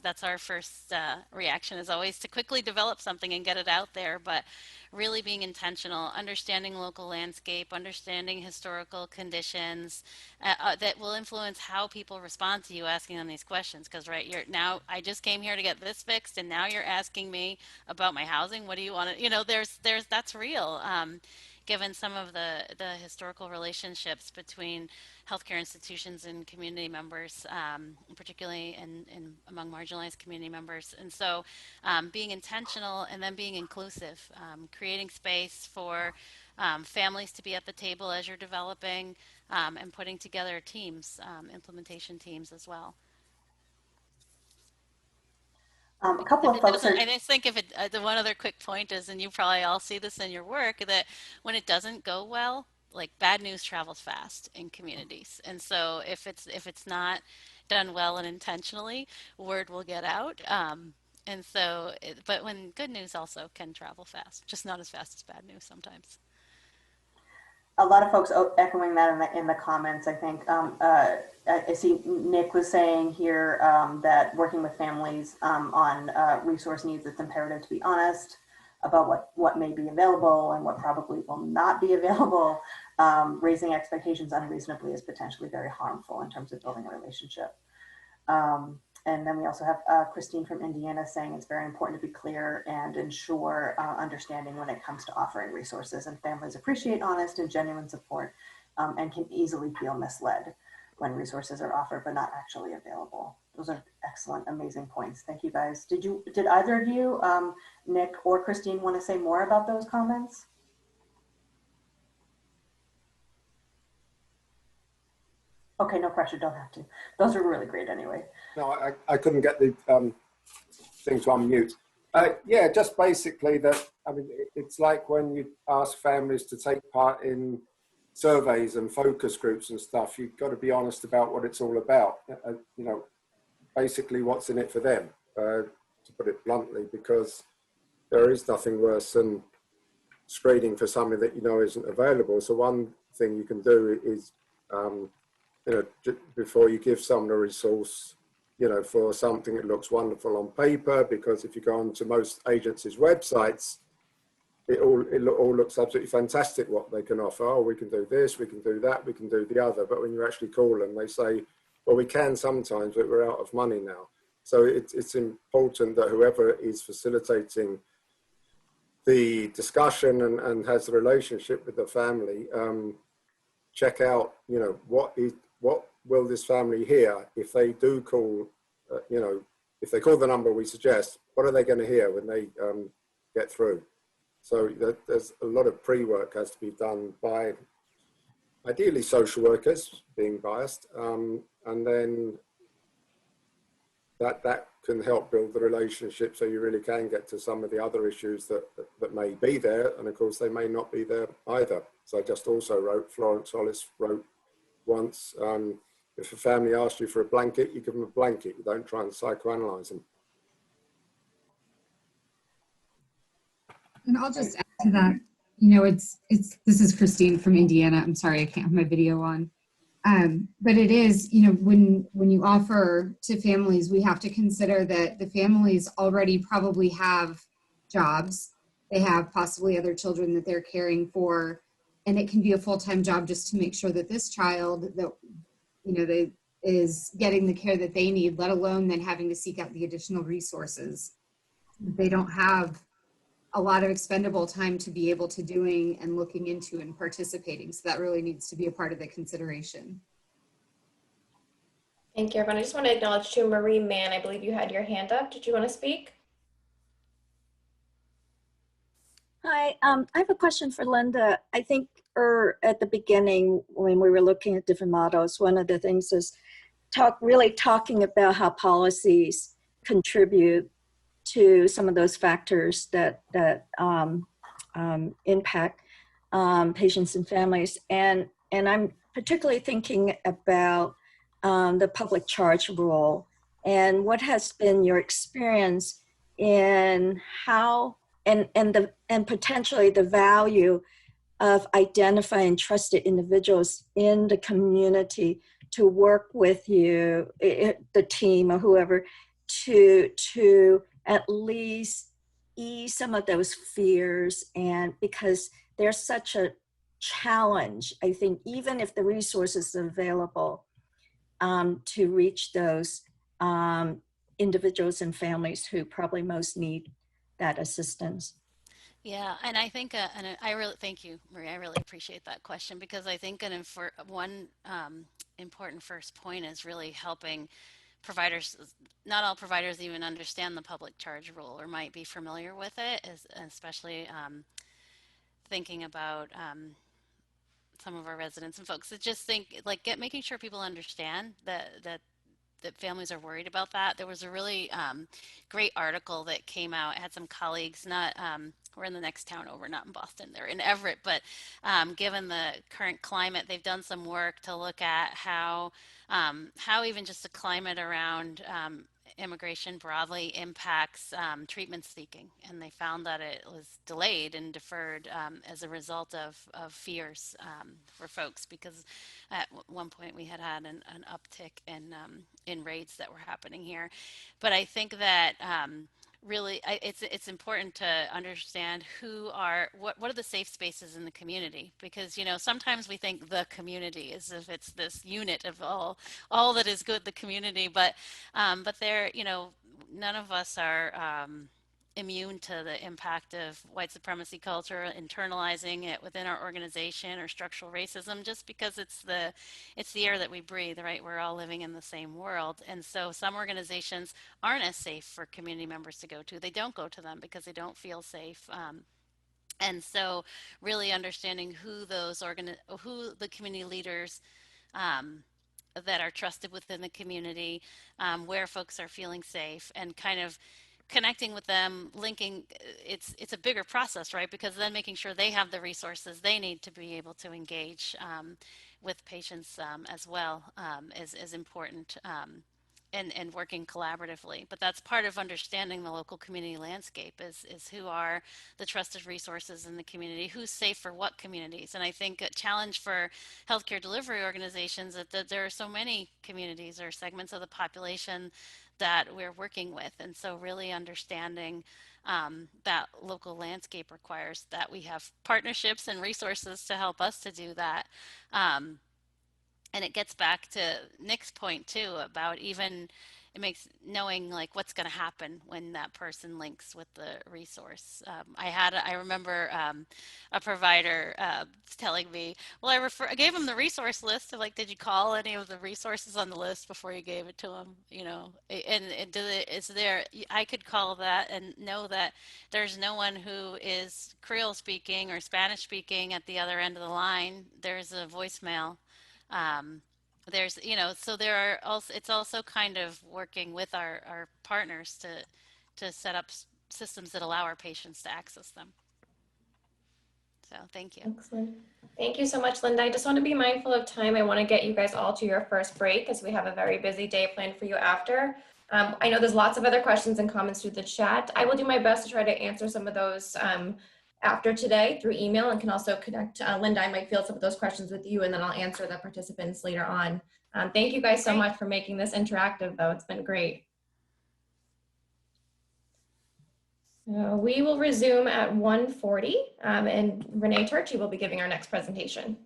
That's our first reaction, is always to quickly develop something and get it out there, but really being intentional, understanding local landscape, understanding historical conditions that will influence how people respond to you asking them these questions. Because I just came here to get this fixed, and now you're asking me about my housing. What do you want to, that's real. Given some of the historical relationships between healthcare institutions and community members, particularly in among marginalized community members. And so being intentional and then being inclusive, creating space for families to be at the table as you're developing, and putting together teams, implementation teams as well. A couple of folks I just think the one other quick point is, and you probably all see this in your work, that when it doesn't go well, like bad news travels fast in communities. And so if it's not done well and intentionally, word will get out. And so, but when good news also can travel fast, just not as fast as bad news sometimes. A lot of folks echoing that in the comments. I think I see Nick was saying here that working with families on resource needs, it's imperative to be honest about what may be available and what probably will not be available. Raising expectations unreasonably is potentially very harmful in terms of building a relationship. And then we also have Christine from Indiana saying it's very important to be clear and ensure understanding when it comes to offering resources, and families appreciate honest and genuine support and can easily feel misled when resources are offered but not actually available. Those are excellent, amazing points. Thank you guys. Did either of you, Nick or Christine, want to say more about those comments? Okay, no pressure, don't have to. Those are really great anyway. No, I couldn't get the thing to unmute. Yeah, just basically that, I mean, it's like when you ask families to take part in surveys and focus groups and stuff, you've got to be honest about what it's all about. You know, basically what's in it for them, to put it bluntly, because there is nothing worse than screening for something that you know isn't available. So one thing you can do is, you know, before you give someone a resource, you know, for something that looks wonderful on paper, because if you go onto most agencies' websites, it all looks absolutely fantastic what they can offer. Oh, we can do this, we can do that, we can do the other. But when you actually call them, they say, well, we can sometimes, but we're out of money now. So it's important that whoever is facilitating the discussion and has a relationship with the family, check out, you know, what will this family hear if they do call, you know, if they call the number we suggest, what are they going to hear when they get through? So there's a lot of pre-work has to be done by ideally social workers, being biased, and then that can help build the relationship so you really can get to some of the other issues that may be there, and of course they may not be there either. So I just also wrote, Florence Hollis wrote once, if a family asks you for a blanket, you give them a blanket, you don't try and psychoanalyze them. And I'll just add to that, you know, this is Christine from Indiana. I'm sorry, I can't have my video on. But it is, you know, when you offer to families, we have to consider that the families already probably have jobs. They have possibly other children that they're caring for, and it can be a full-time job just to make sure that this child that, you know, they is getting the care that they need, let alone then having to seek out the additional resources. They don't have a lot of expendable time to be able to doing and looking into and participating. So that really needs to be a part of the consideration. Thank you, everyone. I just want to acknowledge too, Marie Mann, I believe you had your hand up. Did you want to speak? Hi, I have a question for Linda. I think at the beginning when we were looking at different models, one of the things is really talking about how policies contribute to some of those factors that impact patients and families. And I'm particularly thinking about the public charge rule and what has been your experience in how and potentially the value of identifying trusted individuals in the community to work with you, the team or whoever, to at least ease some of those fears. And because there's such a challenge, I think, even if the resources are available to reach those individuals and families who probably most need that assistance. Yeah, and I think, and I really thank you, Maria. I really appreciate that question, because I think one important first point is really helping providers. Not all providers even understand the public charge rule or might be familiar with it, especially thinking about some of our residents and folks that just think making sure people understand that families are worried about that. There was a really great article that came out. It had some colleagues, we're in the next town over, not in Boston, they're in Everett, but given the current climate, they've done some work to look at how even just the climate around immigration broadly impacts treatment seeking. And they found that it was delayed and deferred as a result of fears for folks, because at one point we had an uptick in raids that were happening here. But I think that really it's important to understand what are the safe spaces in the community, because sometimes we think the community as if it's this unit of all that is good, the community, but there none of us are immune to the impact of white supremacy culture, internalizing it within our organization, or structural racism, just because it's the air that we breathe, right? We're all living in the same world. And so some organizations aren't as safe for community members to go to. They don't go to them because they don't feel safe. And so really understanding who the community leaders that are trusted within the community, where folks are feeling safe, and kind of connecting with them, linking, it's a bigger process, right? Because then making sure they have the resources they need to be able to engage with patients as well is important. And working collaboratively. But that's part of understanding the local community landscape is who are the trusted resources in the community, who's safe for what communities. And I think a challenge for healthcare delivery organizations is that there are so many communities or segments of the population that we're working with. And so really understanding that local landscape requires that we have partnerships and resources to help us to do that. And it gets back to Nick's point too about even it makes knowing like what's going to happen when that person links with the resource. I remember a provider telling me, well, I gave him the resource list of like, did you call any of the resources on the list before you gave it to him? You know, and is there, I could call that and know that there's no one who is Creole speaking or Spanish speaking at the other end of the line. There's a voicemail. There's, you know, so there are also, it's also kind of working with our partners to set up systems that allow our patients to access them. So thank you. Excellent. Thank you so much, Linda. I just want to be mindful of time. I want to get you guys all to your first break as we have a very busy day planned for you after. I know there's lots of other questions and comments through the chat. I will do my best to try to answer some of those after today through email, and can also connect. Linda, I might field some of those questions with you, and then I'll answer the participants later on. Thank you guys so much for making this interactive, though. It's been great. So we will resume at 1:40, and Renee Turchi will be giving our next presentation.